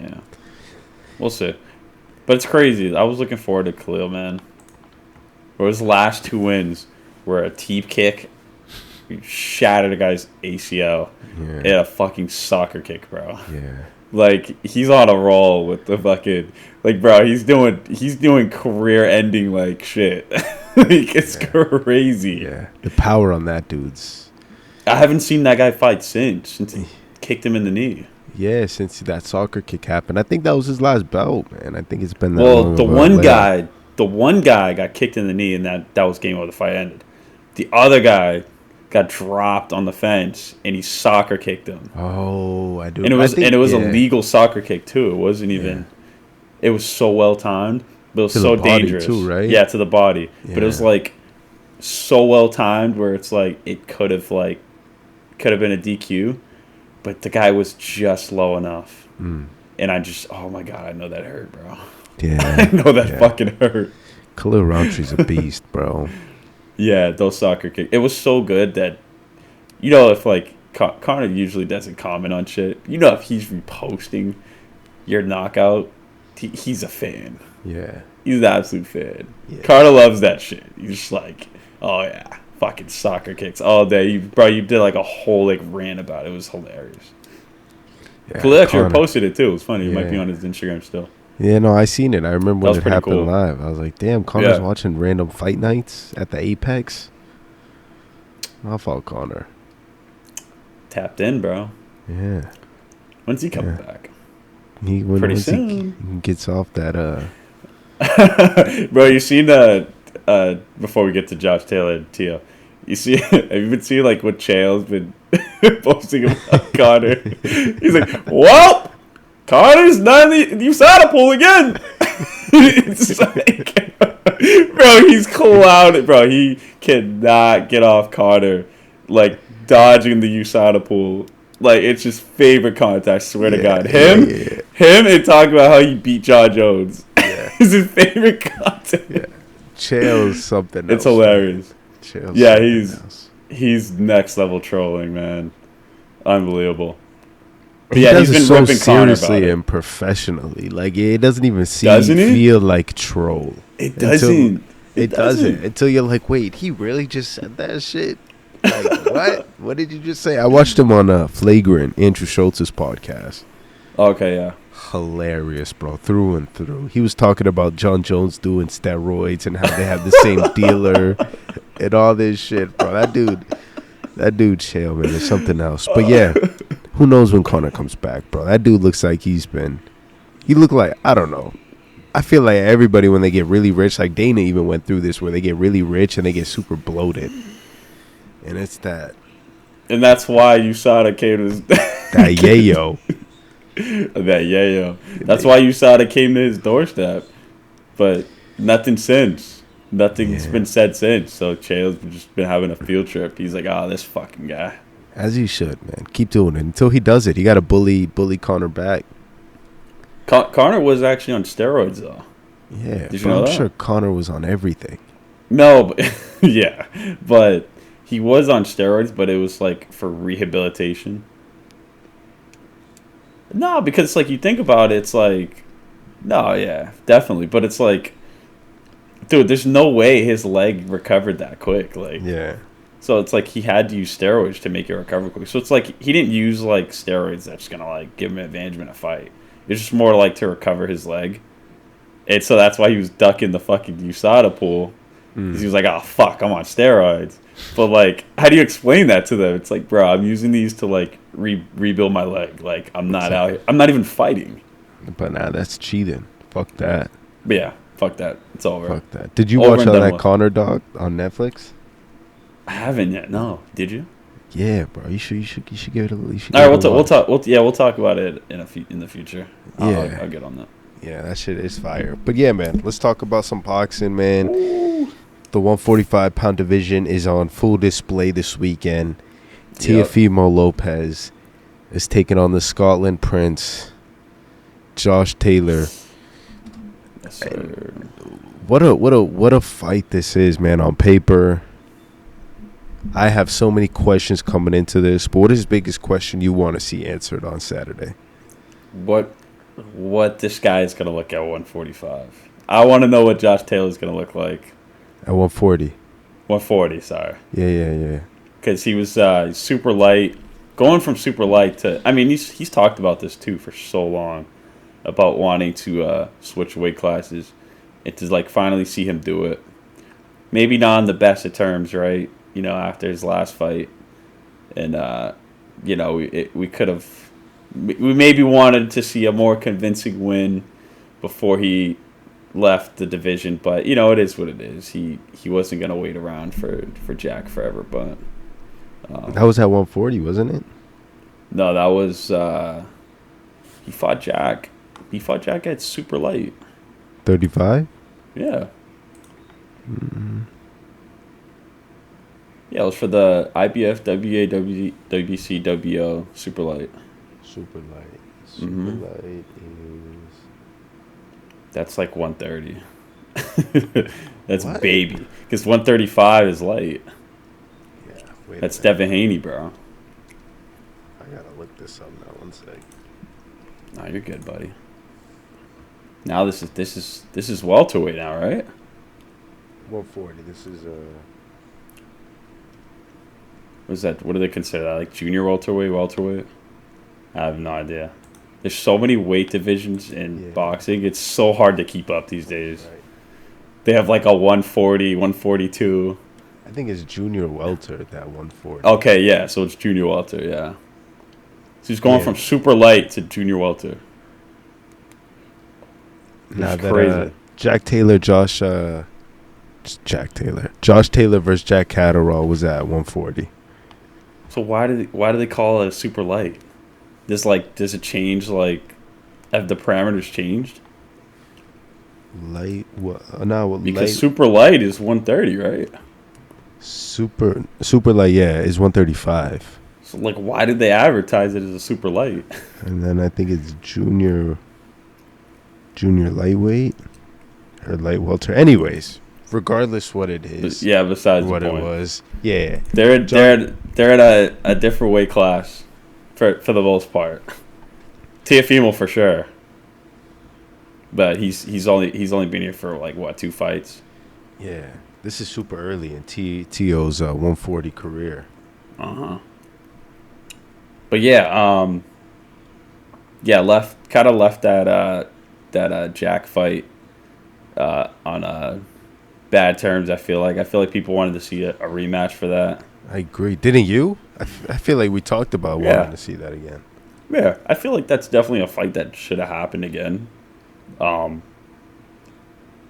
Yeah, we'll see. But it's crazy. I was looking forward to Khalil, man. For his last two wins were a teep kick, he shattered a guy's ACL, and a fucking soccer kick, bro. Yeah. Like, he's on a roll with the fucking, like, bro, he's doing career-ending, like, shit. Like, it's crazy. Yeah. The power on that dude's. I haven't seen that guy fight since he kicked him in the knee. Yeah, since that soccer kick happened. I think that was his last bout, man. I think it's been that long. Well, the one guy got kicked in the knee, and that was game over. The fight ended. The other guy got dropped on the fence, and he soccer kicked him. Oh, I do. And it was a legal soccer kick too. It wasn't even. It was so well timed, but it was so dangerous too, right? Yeah, to the body. Yeah. But it was like so well timed where it's like it could have been a DQ, but the guy was just low enough. And I just, oh my god, I know that hurt, bro. Yeah, I know that fucking hurt. Khalil Rountree's a beast, bro. Yeah, those soccer kicks. It was so good that You know, if like Connor usually doesn't comment on shit. You know, if he's reposting your knockout, he's a fan. Yeah. He's an absolute fan. Yeah. Connor loves that shit. He's just like, oh yeah, fucking soccer kicks all day. You did like a whole like rant about it. It was hilarious. Yeah, Fletcher posted it too. It was funny. It might be on his Instagram still. Yeah, no, I seen it. I remember when it happened live. I was like, damn, Connor's watching random fight nights at the Apex. I'll follow Connor. Tapped in, bro. Yeah. When's he coming back? Pretty soon. He gets off that. Bro, you seen before we get to Josh Taylor and Tio, have you been seeing like what Chael's been posting about Connor? He's like, well, Connor's not in the USADA pool again. It's like, bro, he's clouded, bro. He cannot get off Connor, like dodging the USADA pool. Like, it's his favorite content, I swear to God. Him and talking about how he beat John Jones. Yeah. Is his favorite content. Yeah. Chael's something else. It's hilarious. Chael's he's next level trolling, man. Unbelievable. But he does it so seriously and professionally. Like, it doesn't even feel like troll. It doesn't. It doesn't. Until you're like, wait, he really just said that shit? Like, what? What did you just say? I watched him on Flagrant, Andrew Schultz's podcast. Okay, yeah. Hilarious, bro, through and through. He was talking about John Jones doing steroids and how they have the same dealer and all this shit, bro. That dude, chill, man. There's something else. But yeah, who knows when Conor comes back, bro? That dude looks like he looked like, I don't know. I feel like everybody, when they get really rich, like Dana even went through this, where they get really rich and they get super bloated. And it's that. And that's why USADA came to his... that yayo. That yayo. That's why USADA came to his doorstep. But nothing since. Nothing's been said since. So Chael's just been having a field trip. He's like, this fucking guy. As he should, man. Keep doing it. Until he does it. He got to bully Conor back. Conor was actually on steroids, though. Yeah. Did you know that? I'm sure Conor was on everything. No, but... yeah. But... he was on steroids, but it was like for rehabilitation. No, because like you think about it, it's like, no, yeah, definitely. But it's like, dude, there's no way his leg recovered that quick. Like, yeah. So it's like he had to use steroids to make it recover quick. So it's like he didn't use like steroids that's gonna like give him an advantage in a fight. It's just more like to recover his leg. And so that's why he was ducking the fucking USADA pool. He was like, oh fuck, I'm on steroids. But like, how do you explain that to them? It's like, bro, I'm using these to like rebuild my leg. Like, I'm not out here. I'm not even fighting. But nah, that's cheating. Fuck that. But yeah, fuck that. It's over. Fuck that. Did you watch that Conor doc on Netflix? I haven't yet. No, did you? Yeah, bro. You should give it a. You should all right, we'll talk. We'll talk about it in the future. Yeah, I'll get on that. Yeah, that shit is fire. But yeah, man, let's talk about some boxing, man. Ooh. The 145-pound division is on full display this weekend. Teofimo Lopez is taking on the Scotland Prince, Josh Taylor. Yes, sir. What a fight this is, man. On paper, I have so many questions coming into this. But what is the biggest question you want to see answered on Saturday? What this guy is gonna look at 145. I want to know what Josh Taylor is gonna look like. At 140. 140, sorry. Yeah. Because he was super light. Going from super light to... I mean, he's talked about this, too, for so long. About wanting to switch weight classes. And to, like, finally see him do it. Maybe not on the best of terms, right? You know, after his last fight. And, you know, we could have... We maybe wanted to see a more convincing win before he... left the division, but you know, it is what it is. He wasn't gonna wait around for Jack forever, but that was at 140, wasn't it? No, that was he fought Jack at super light. 35? Yeah. Yeah, it was for the IBF WA WBC WO super light. Super light is... That's like 130. That's what? Baby. Because 135 is light. Yeah, Wait That's Devin Haney, bro. I gotta look this up now. 1 sec. No, you're good, buddy. Now this is welterweight now, right? 140. This is What's that? What do they consider that? Like junior welterweight? I have no idea. There's so many weight divisions in boxing. It's so hard to keep up these days. Right. They have like a 140, 142. I think it's junior welter at that 140. Okay, yeah. So it's junior welter, yeah. So he's going from super light to junior welter. Now that Josh Taylor versus Jack Catterall was at 140. So why do they call it a super light? Does it change, like, have the parameters changed? Light what? No, because super light is 130, right? Super light, yeah, is 135. So like, why did they advertise it as a super light? And then I think it's junior lightweight or light welter. Anyways, regardless what it is. Yeah, besides what the point. It was. Yeah. They're at a different weight class for the most part. Teofimo for sure. But he's only been here for like what, 2 fights? Yeah. This is super early in T.O.'s 140 career. But yeah, left that Jack fight on bad terms. I feel like people wanted to see a rematch for that. I agree. Didn't you? I feel like we talked about wanting to see that again. Yeah, I feel like that's definitely a fight that should have happened again.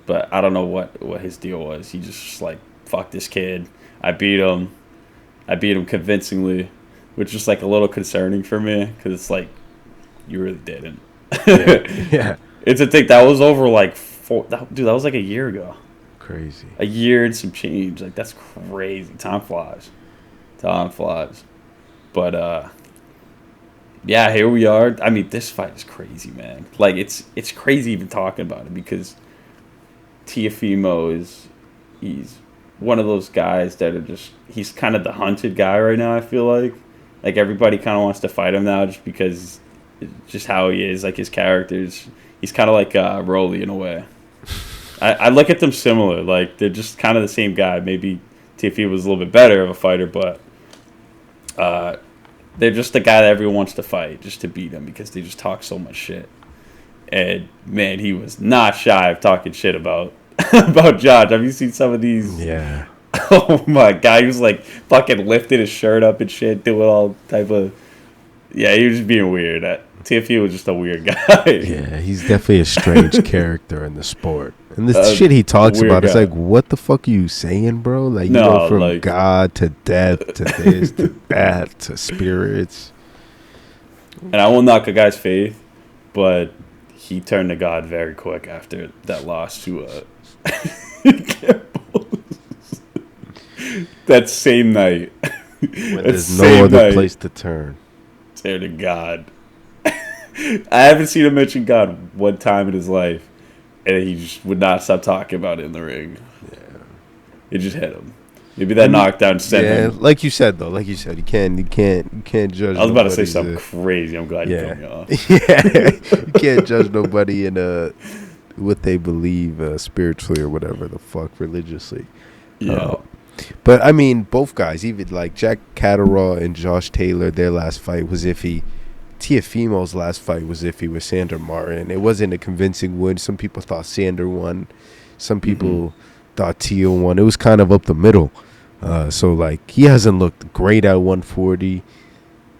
But I don't know what his deal was. He just like, fuck this kid. I beat him convincingly, which is like a little concerning for me because it's like, you really didn't. Yeah. It's a thing that was over like that was like a year ago. Crazy. A year and some change. Like, that's crazy. Time flies. But yeah, here we are. I mean, this fight is crazy, man. Like, it's crazy even talking about it because Teofimo he's one of those guys that are just, he's kind of the hunted guy right now, I feel like. Like, everybody kind of wants to fight him now just because just how he is, like his characters. He's kind of like Rolly in a way. I look at them similar. Like, they're just kind of the same guy. Maybe Teofimo was a little bit better of a fighter, but they're just the guy that everyone wants to fight just to beat him because they just talk so much shit. And, man, he was not shy of talking shit about Josh. Have you seen some of these? Yeah. Oh, my God. He was, like, fucking lifting his shirt up and shit, doing all type of... Yeah, he was just being weird. Teofimo was just a weird guy. Yeah, he's definitely a strange character in the sport. And the shit he talks about, it's like, what the fuck are you saying, bro? Like, you go from like, God to death to this to that to spirits. And I won't knock a guy's faith, but he turned to God very quick after that loss to that same night. When there's no other place to turn. Turn to God. I haven't seen him mention God one time in his life, and he just would not stop talking about it in the ring. Yeah, it just hit him. Maybe that knockdown sent him. Yeah, like you said though, you can't judge. I was about to say something crazy. I'm glad you cut me off. Yeah, you can't judge nobody in what they believe spiritually or whatever the fuck religiously. Yeah. But I mean, both guys, even like Jack Catterall and Josh Taylor, their last fight was iffy. Teofimo's last fight was iffy with Sander Martin. It wasn't a convincing win. Some people thought Sander won. Some people thought Teo won. It was kind of up the middle. So, like, he hasn't looked great at 140.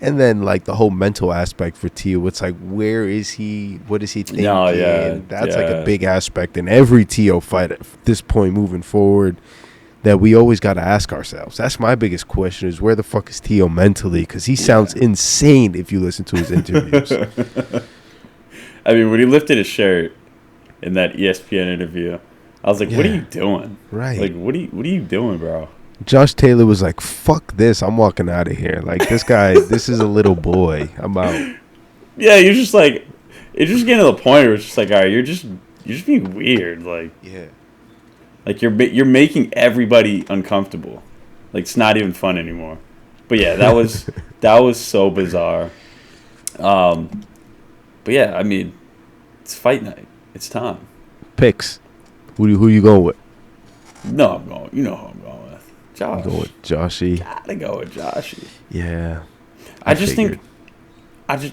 And then, like, the whole mental aspect for Teo, it's like, where is he? What is he thinking? That's like a big aspect in every Teo fight at this point moving forward that we always got to ask ourselves. That's my biggest question is, where the fuck is Teo mentally? Because he sounds insane if you listen to his interviews. I mean, when he lifted his shirt in that ESPN interview, I was like, what are you doing? Right. Like, what are you doing, bro? Josh Taylor was like, fuck this. I'm walking out of here. Like, this guy, this is a little boy. I'm out. Yeah, you're just like, it's just getting to the point where it's just like, all right, you're just being weird. Like, yeah. Like, you're making everybody uncomfortable. Like, it's not even fun anymore. But yeah, that was so bizarre. But yeah, I mean, it's fight night. It's time. Picks. Who you going with? No, I'm going. You know who I'm going with. Josh. You go with Joshy. Gotta go with Joshy. Yeah. I don't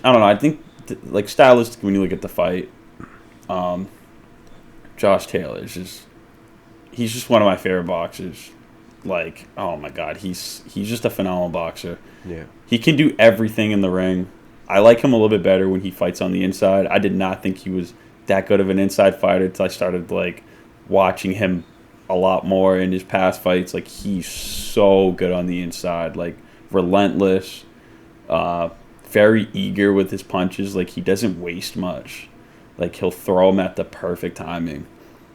know. I think like stylistically, when you look at the fight, Josh Taylor he's just one of my favorite boxers. Like, oh my God, he's just a phenomenal boxer. Yeah. He can do everything in the ring. I like him a little bit better when he fights on the inside. I did not think he was that good of an inside fighter until I started like watching him a lot more in his past fights. Like, he's so good on the inside, like relentless, very eager with his punches. Like, he doesn't waste much. Like, he'll throw them at the perfect timing,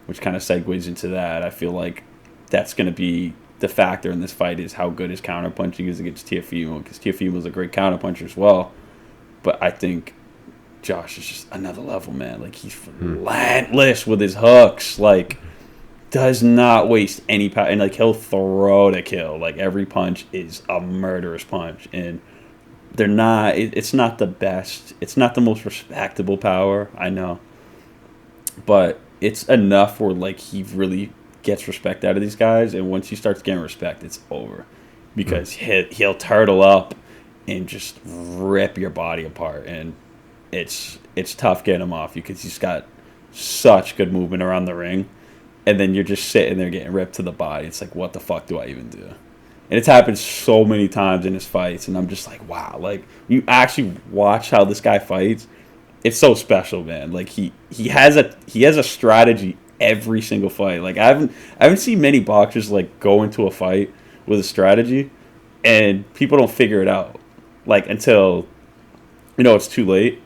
which kind of segues into that. I feel like that's going to be the factor in this fight, is how good his counterpunching is against Teofimo, because Teofimo is a great counterpuncher as well. But I think Josh is just another level, man. Like, he's relentless with his hooks. Like, does not waste any power. And, like, he'll throw to kill. Like, every punch is a murderous punch. And they're not, it's not the best. It's not the most respectable power, I know. But it's enough where, like, he really gets respect out of these guys. And once he starts getting respect, it's over. Because he'll turtle up and just rip your body apart. And it's tough getting him off you, because he's got such good movement around the ring. And then you're just sitting there getting ripped to the body. It's like, what the fuck do I even do? And it's happened so many times in his fights. And I'm just like, wow. Like, you actually watch how this guy fights. It's so special, man. Like, he has a strategy every single fight. Like, I haven't seen many boxers like go into a fight with a strategy and people don't figure it out. Like, until, it's too late.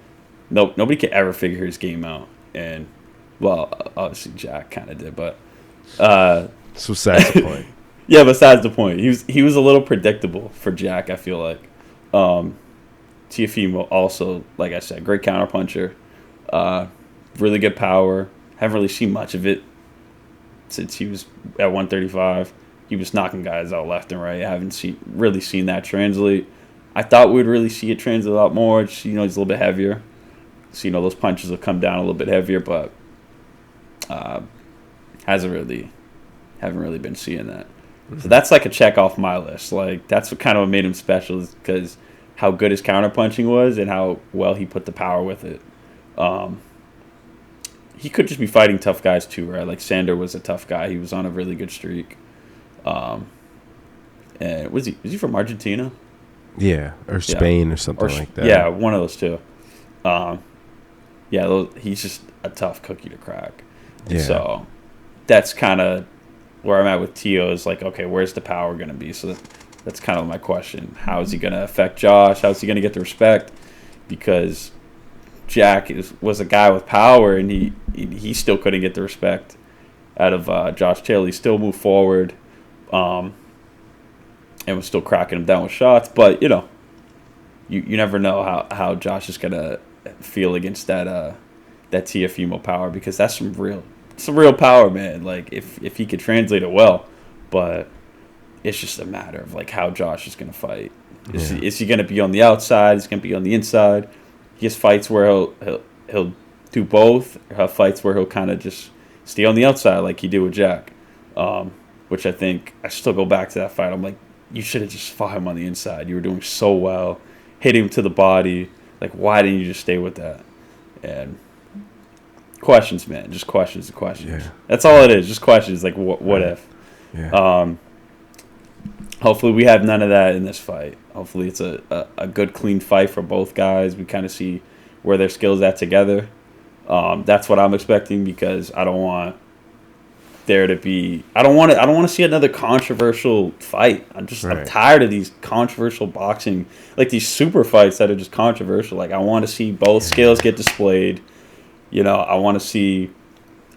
Nobody can ever figure his game out. And, well, obviously Jack kind of did, but so besides the point. Yeah, besides the point. He was a little predictable for Jack, I feel like. Teofimo also, like I said, great counterpuncher. Really good power. Haven't really seen much of it since he was at 135. He was knocking guys out left and right. I haven't really seen that translate. I thought we'd really see it translate a lot more. Just, he's a little bit heavier. So, those punches will come down a little bit heavier, but haven't really been seeing that. So that's like a check off my list. Like, that's what kind of made him special, is because how good his counterpunching was and how well he put the power with it. He could just be fighting tough guys too, right? Like, Sander was a tough guy. He was on a really good streak. And was he from Argentina? Yeah, or Spain or something like that. Yeah, one of those two. He's just a tough cookie to crack. Yeah. So that's kind of where I'm at with Teo, is like, okay, where's the power going to be? So that's kind of my question. How is he going to affect Josh? How is he going to get the respect? Because Jack was a guy with power, and he still couldn't get the respect out of Josh Taylor. He still moved forward, and was still cracking him down with shots. But, you never know how Josh is going to feel against that Teofimo power, because that's some real power, man. Like, if he could translate it well. But it's just a matter of, like, how Josh is going to fight. Is he going to be on the outside? Is he going to be on the inside? He has fights where he'll do both, or have fights where he'll kind of just stay on the outside like he did with Jack. Which I think, I still go back to that fight. I'm like, you should have just fought him on the inside. You were doing so well. Hit him to the body. Like, why didn't you just stay with that? And questions, man. Just questions and questions. Yeah. That's all it is. Just questions. Like, what if? Yeah. Hopefully we have none of that in this fight. Hopefully it's a good, clean fight for both guys. We kind of see where their skills at together. That's what I'm expecting, because I don't want there to be. I don't want to see another controversial fight. I'm tired of these controversial boxing, like these super fights that are just controversial. Like, I want to see both skills get displayed. I want to see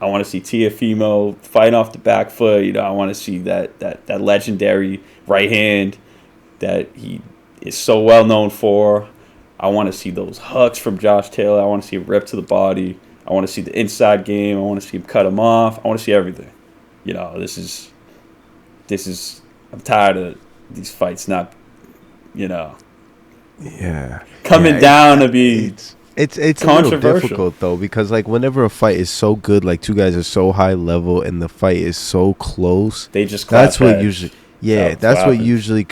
Teofimo fight off the back foot. I want to see that legendary right hand that he is so well known for. I want to see those hooks from Josh Taylor. I want to see him rip to the body. I want to see the inside game. I want to see him cut him off. I want to see everything. This is. I'm tired of these fights not, Yeah. coming down to be it's a little difficult though, because like whenever a fight is so good, like two guys are so high level and the fight is so close, they just that's what usually that's what happens. usually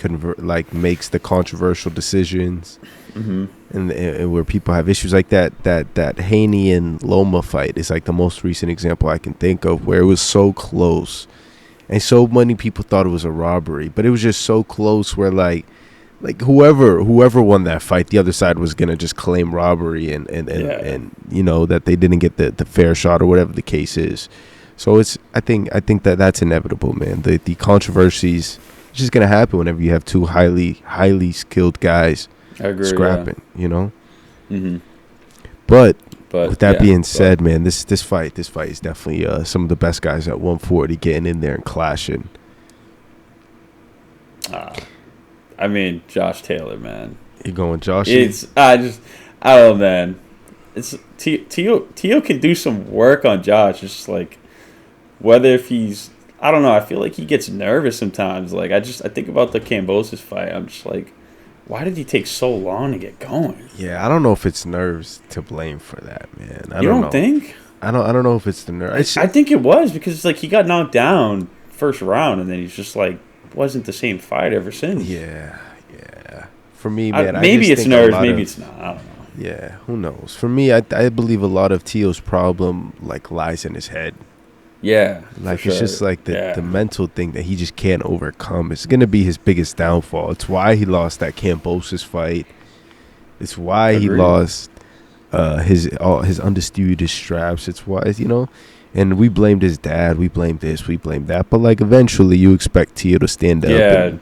makes the controversial decisions. Mm-hmm. And where people have issues like that Haney and Loma fight is like the most recent example I can think of, where it was so close and so many people thought it was a robbery, but it was just so close where like whoever won that fight, the other side was gonna just claim robbery and that they didn't get the fair shot or whatever the case is. So I think that's inevitable, man. The controversies it's just gonna happen whenever you have two highly skilled guys scrapping, Mm-hmm. But with that being said, man, this fight is definitely some of the best guys at 140 getting in there and clashing. I mean, Josh Taylor, man. You going Josh? I don't know, man. It's Teo can do some work on Josh. It's just like whether if he's, I don't know. I feel like he gets nervous sometimes. Like I think about the Kambosos fight. I'm just like, why did he take so long to get going? Yeah, I don't know if it's nerves to blame for that, man. You don't think? I don't know if it's the nerves. I think it was because it's like he got knocked down first round and then he's just like wasn't the same fight ever since. Yeah. For me, man, maybe it's nerves, maybe it's not. I don't know. Yeah, who knows? For me, I believe a lot of Teo's problem like lies in his head. Yeah, like it's just like the mental thing that he just can't overcome. It's gonna be his biggest downfall. It's why he lost that Kambosos fight. It's why he lost his undisputed straps. It's why and we blamed his dad. We blamed this. We blamed that. But like eventually, you expect Teo to stand up and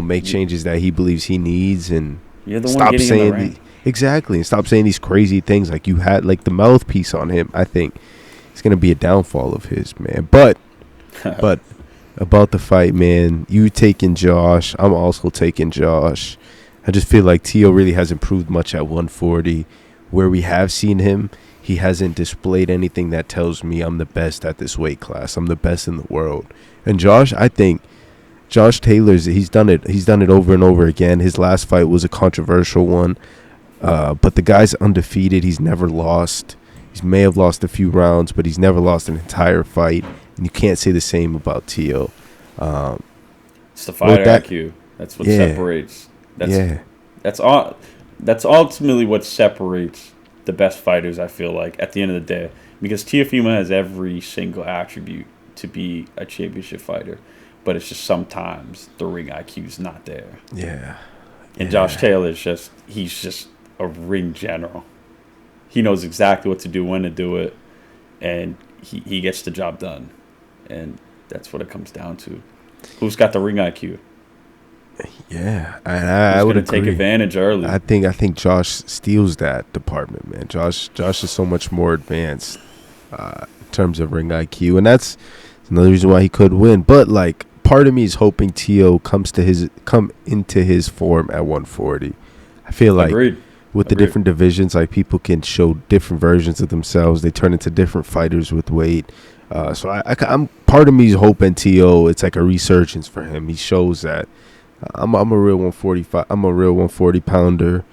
make changes that he believes he needs and you're the stop one saying exactly and stop saying these crazy things like you had like the mouthpiece on him. I think it's gonna be a downfall of his, man. But about the fight, man, you taking Josh. I'm also taking Josh. I just feel like Teo really hasn't proved much at 140. Where we have seen him, he hasn't displayed anything that tells me I'm the best at this weight class. I'm the best in the world. And Josh, I think Josh Taylor's he's done it over and over again. His last fight was a controversial one. But the guy's undefeated. He's never lost. He may have lost a few rounds, but he's never lost an entire fight. And you can't say the same about Teo. It's the fighter IQ. That's what separates. That's ultimately what separates the best fighters, I feel like, at the end of the day. Because Teofimo has every single attribute to be a championship fighter. But it's just sometimes the ring IQ is not there. Yeah. And Josh Taylor he's just a ring general. He knows exactly what to do, when to do it, and he gets the job done. And that's what it comes down to. Who's got the ring IQ? Yeah, I would take advantage early. I think Josh steals that department, man. Josh is so much more advanced in terms of ring IQ, and that's another reason why he could win. But like, part of me is hoping Teo come into his form at 140. I feel like with the different divisions, like people can show different versions of themselves. They turn into different fighters with weight. So I'm part of me is hoping Teo. It's like a resurgence for him. He shows that. I'm a real 145. I'm a real 140 pounder,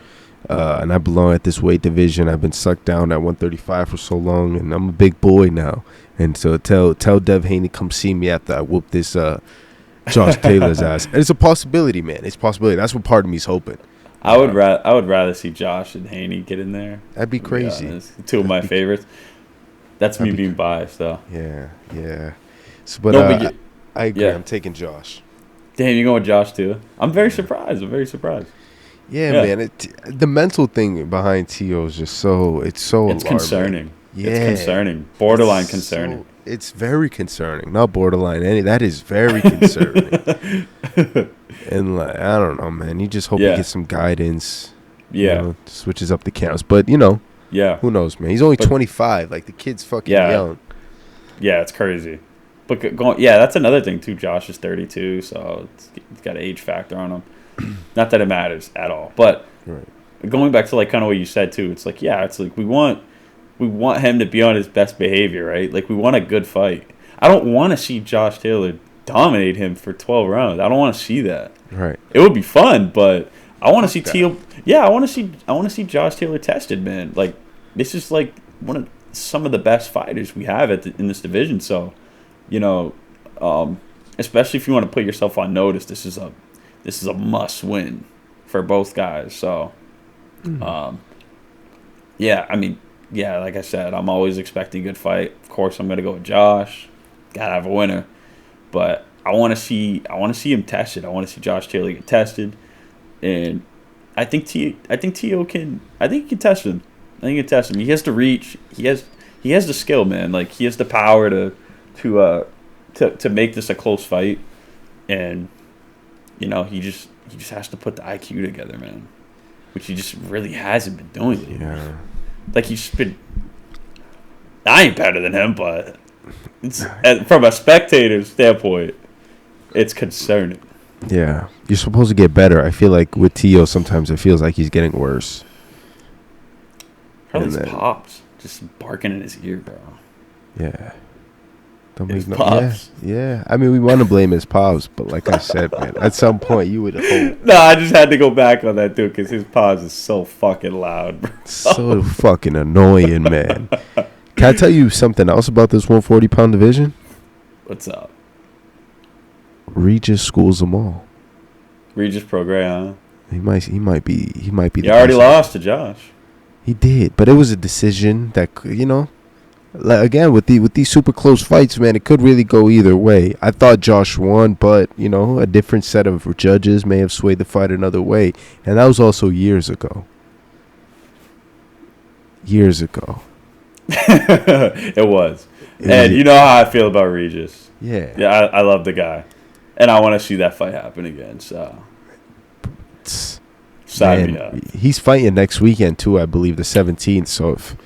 and I belong at this weight division. I've been sucked down at 135 for so long, and I'm a big boy now. And so tell Dev Haney come see me after I whoop this Josh Taylor's ass. And it's a possibility, man. It's a possibility. That's what part of me's hoping. I would rather see Josh and Haney get in there. That'd be crazy. Two of my favorites. That's me being biased, though. Yeah. So, but I agree. Yeah. I'm taking Josh. Damn, you're going with Josh too? I'm very surprised. Yeah, man. The mental thing behind Teo is just it's alarming. Concerning. Yeah. It's concerning. Borderline concerning. It's very concerning. Not borderline. That is very concerning. And like, I don't know, man. You just hope he gets some guidance. Yeah. Switches up the counts. But, who knows, man? He's only 25. Like, the kid's fucking young. Yeah, it's crazy. But that's another thing too. Josh is 32, so it's got an age factor on him. Not that it matters at all. But going back to like kind of what you said too, it's like it's like we want him to be on his best behavior, right? Like we want a good fight. I don't want to see Josh Taylor dominate him for 12 rounds. I don't want to see that. Right. It would be fun, but I want to see Teal. Yeah, I want to see Josh Taylor tested, man. Like, this is like some of the best fighters we have in this division. So, you know, especially if you want to put yourself on notice, this is a must win for both guys. So, yeah, I mean, yeah, like I said, I'm always expecting a good fight. Of course, I'm gonna go with Josh. Gotta have a winner, but I want to see him tested. I want to see Josh Taylor get tested, and I think Teo can. I think he can test him. I think he can test him. He has the reach. He has the skill, man. Like, he has the power to make this a close fight, and you know, he just has to put the IQ together, man, which he just really hasn't been doing lately. Yeah. Like, he's been. I ain't better than him, but it's from a spectator standpoint, it's concerning. Yeah, you're supposed to get better. I feel like with Teo, sometimes it feels like he's getting worse. Probably his pops just barking in his ear, bro. Yeah. Don't His make pops. Yeah. I mean, we want to blame his pops, but like I said, man, at some point you would hope. No, I just had to go back on that, dude, because his pops is so fucking loud, bro. So fucking annoying, man. Can I tell you something else about this 140-pound division? What's up? Regis schools them all. Regis program, huh? He might be. He already lost to Josh. He did, but it was a decision that, you know, like, again, with these super close fights, man, it could really go either way. I thought Josh won, but, you know, a different set of judges may have swayed the fight another way, and that was also years ago. It was. And you know how I feel about Regis. Yeah. Yeah, I love the guy. And I want to see that fight happen again, so. Sign me up. He's fighting next weekend, too, I believe, the 17th, so if...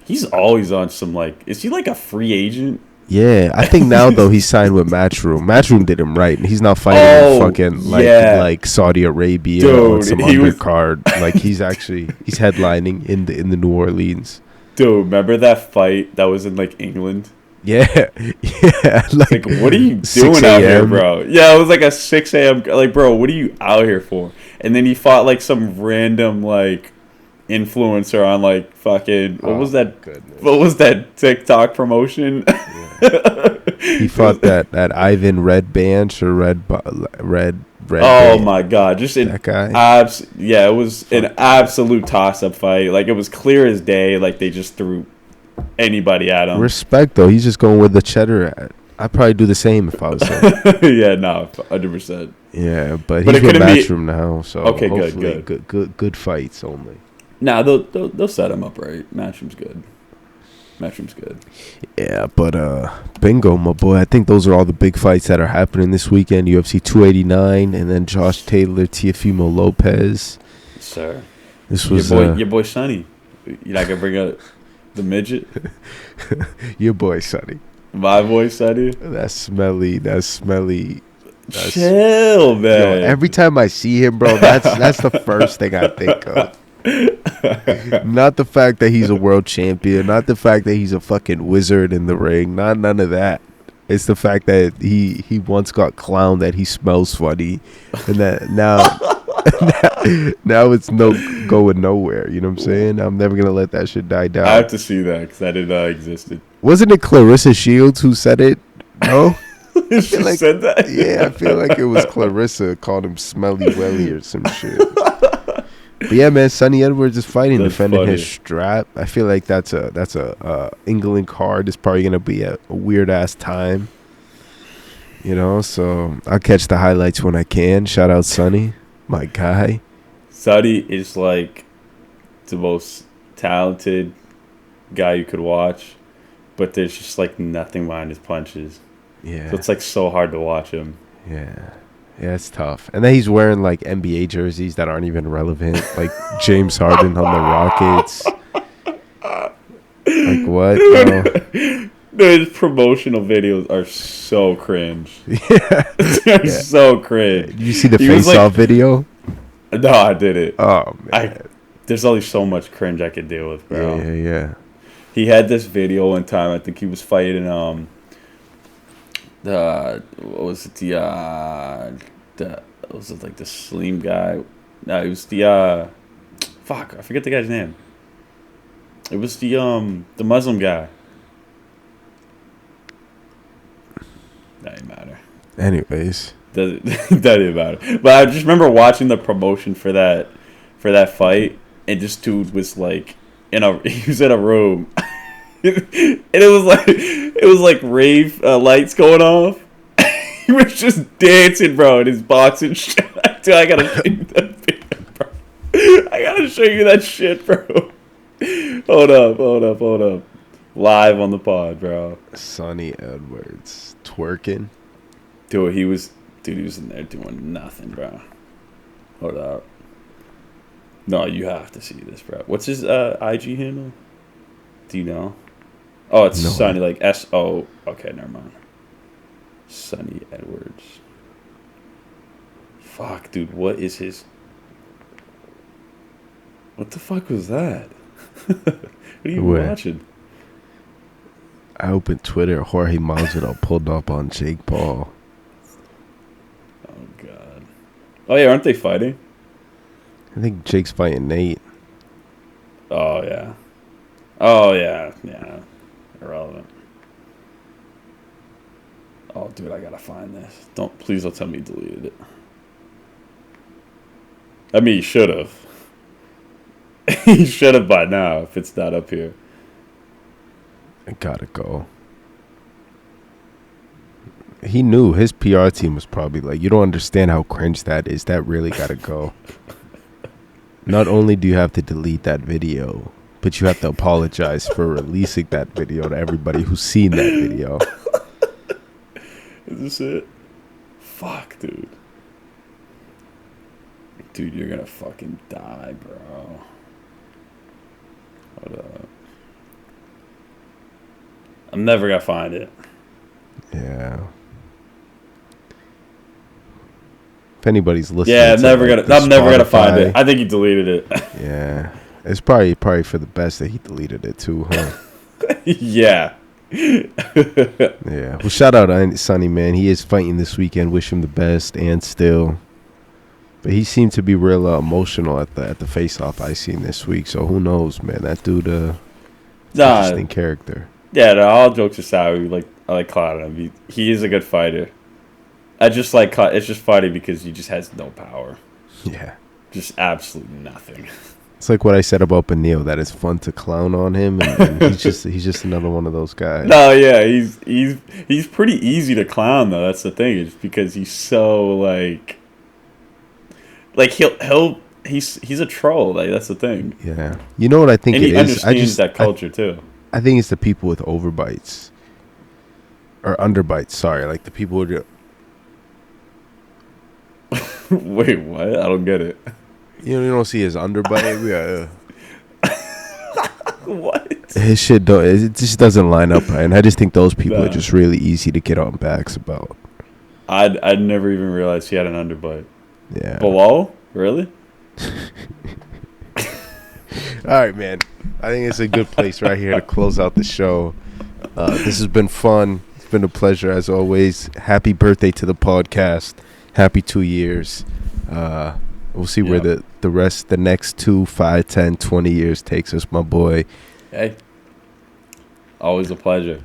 He's always on some, like... Is he, like, a free agent? Yeah, I think now, though, he's signed with Matchroom. Matchroom did him right, and he's not fighting in fucking, like Saudi Arabia, dude, or some undercard. Like, he's headlining in the New Orleans. Dude, remember that fight that was in, like, England? Yeah. Like, what are you doing out here, bro? Yeah, it was like a 6 a.m. Like, bro, what are you out here for? And then he fought, like, some random, like, influencer on, like, fucking... What was that? Goodness. What was that TikTok promotion? Yeah. He fought that Ivan Red Banch or Red. Oh, my God. Just that guy? Yeah, it was an absolute toss-up fight. Like, it was clear as day. Like, they just threw anybody at him. Respect, though. He's just going with the cheddar. I'd probably do the same if I was him. Yeah, no, 100%. Yeah, but he's with Matchroom now, so okay, good fights only. Nah, they'll set him up right. Matchroom's good. Yeah, but bingo, my boy. I think those are all the big fights that are happening this weekend. UFC 289, and then Josh Taylor, Teofimo Lopez. Yes, sir. This was your boy Sonny. You're not gonna bring up the midget. Your boy Sonny. My boy Sonny. That's smelly. Chill, man. Yo, every time I see him, bro, that's the first thing I think of. Not the fact that he's a world champion, not the fact that he's a fucking wizard in the ring, none of that. It's the fact that he once got clowned that he smells funny, and that now it's going nowhere. You know what I'm saying? I'm never gonna let that shit die down. I have to see that because I didn't know it existed. Wasn't it Clarissa Shields who said it? No. She said that. Yeah, I feel like it was Clarissa called him Smelly Welly or some shit. But yeah, man, Sonny Edwards is fighting, defending his strap. I feel like that's a England card. It's probably gonna be a weird ass time, you know. So I'll catch the highlights when I can. Shout out Sonny, my guy. Sonny is like the most talented guy you could watch, but there's just like nothing behind his punches. Yeah, so it's like so hard to watch him. Yeah, it's tough. And then he's wearing like NBA jerseys that aren't even relevant, like James Harden on the Rockets. Like what? His promotional videos are so cringe. Yeah, they're so cringe. Did you see the face-off video? No, I didn't. Oh man, there's only so much cringe I could deal with, bro. Yeah. He had this video one time. I think he was fighting was it like the slim guy? No, it was the fuck. I forget the guy's name. It was the Muslim guy. That didn't matter. Anyways, that didn't matter. But I just remember watching the promotion for that fight, and this dude was like he was in a room, and it was like rave lights going off. He was just dancing, bro, in his boxing shit. Dude, I gotta show you that video, bro. I gotta show you that shit, bro. Hold up. Live on the pod, bro. Sonny Edwards twerking. Dude, he was in there doing nothing, bro. Hold up. No, you have to see this, bro. What's his IG handle? Do you know? Oh, it's Sonny, like S-O. Okay, never mind. Sonny Edwards. Fuck, dude, what is his... What the fuck was that? What are you watching? I opened Twitter. Jorge Masvidal pulled up on Jake Paul. Oh, God. Oh, yeah, aren't they fighting? I think Jake's fighting Nate. Oh, yeah. Oh, yeah. Yeah. Irrelevant. Oh, dude, I gotta find this. Please don't tell me you deleted it. I mean, you should have. He should have by now if it's not up here. I gotta go. He knew his PR team was probably like, you don't understand how cringe that is. That really gotta go. Not only do you have to delete that video, but you have to apologize for releasing that video to everybody who's seen that video. Is this it? Fuck, dude. Dude, you're gonna fucking die, bro. Hold up. I'm never gonna find it. Yeah. If anybody's listening, I'm never gonna find it. I think he deleted it. Yeah, it's probably for the best that he deleted it too, huh? Yeah. Yeah. Well, shout out to Sonny, man. He is fighting this weekend. Wish him the best. And still, but he seemed to be real emotional at the face-off I seen this week. So who knows, man? That dude, interesting character. Yeah, no, all jokes aside, I like clowning him. He is a good fighter. I just like it's just funny because he just has no power. Yeah. Just absolutely nothing. It's like what I said about Beneil, that it's fun to clown on him, and he's just another one of those guys. No, yeah, he's pretty easy to clown though. That's the thing, is because he's so like he's a troll. Like, that's the thing. Yeah, you know what I think and it he is. understands that culture too. I think it's the people with overbites or underbites. Sorry, like the people who do. Wait, what? I don't get it. You don't see his underbite. Yeah. What? His shit it just doesn't line up right, and I just think those people are just really easy to get on backs about. I'd never even realized he had an underbite. Yeah. Below? Really? All right, man. I think it's a good place right here to close out the show. This has been fun. It's been a pleasure as always. Happy birthday to the podcast. Happy 2 years. We'll see where the next 2, 5, 10, 20 years takes us, my boy. Hey. Always a pleasure.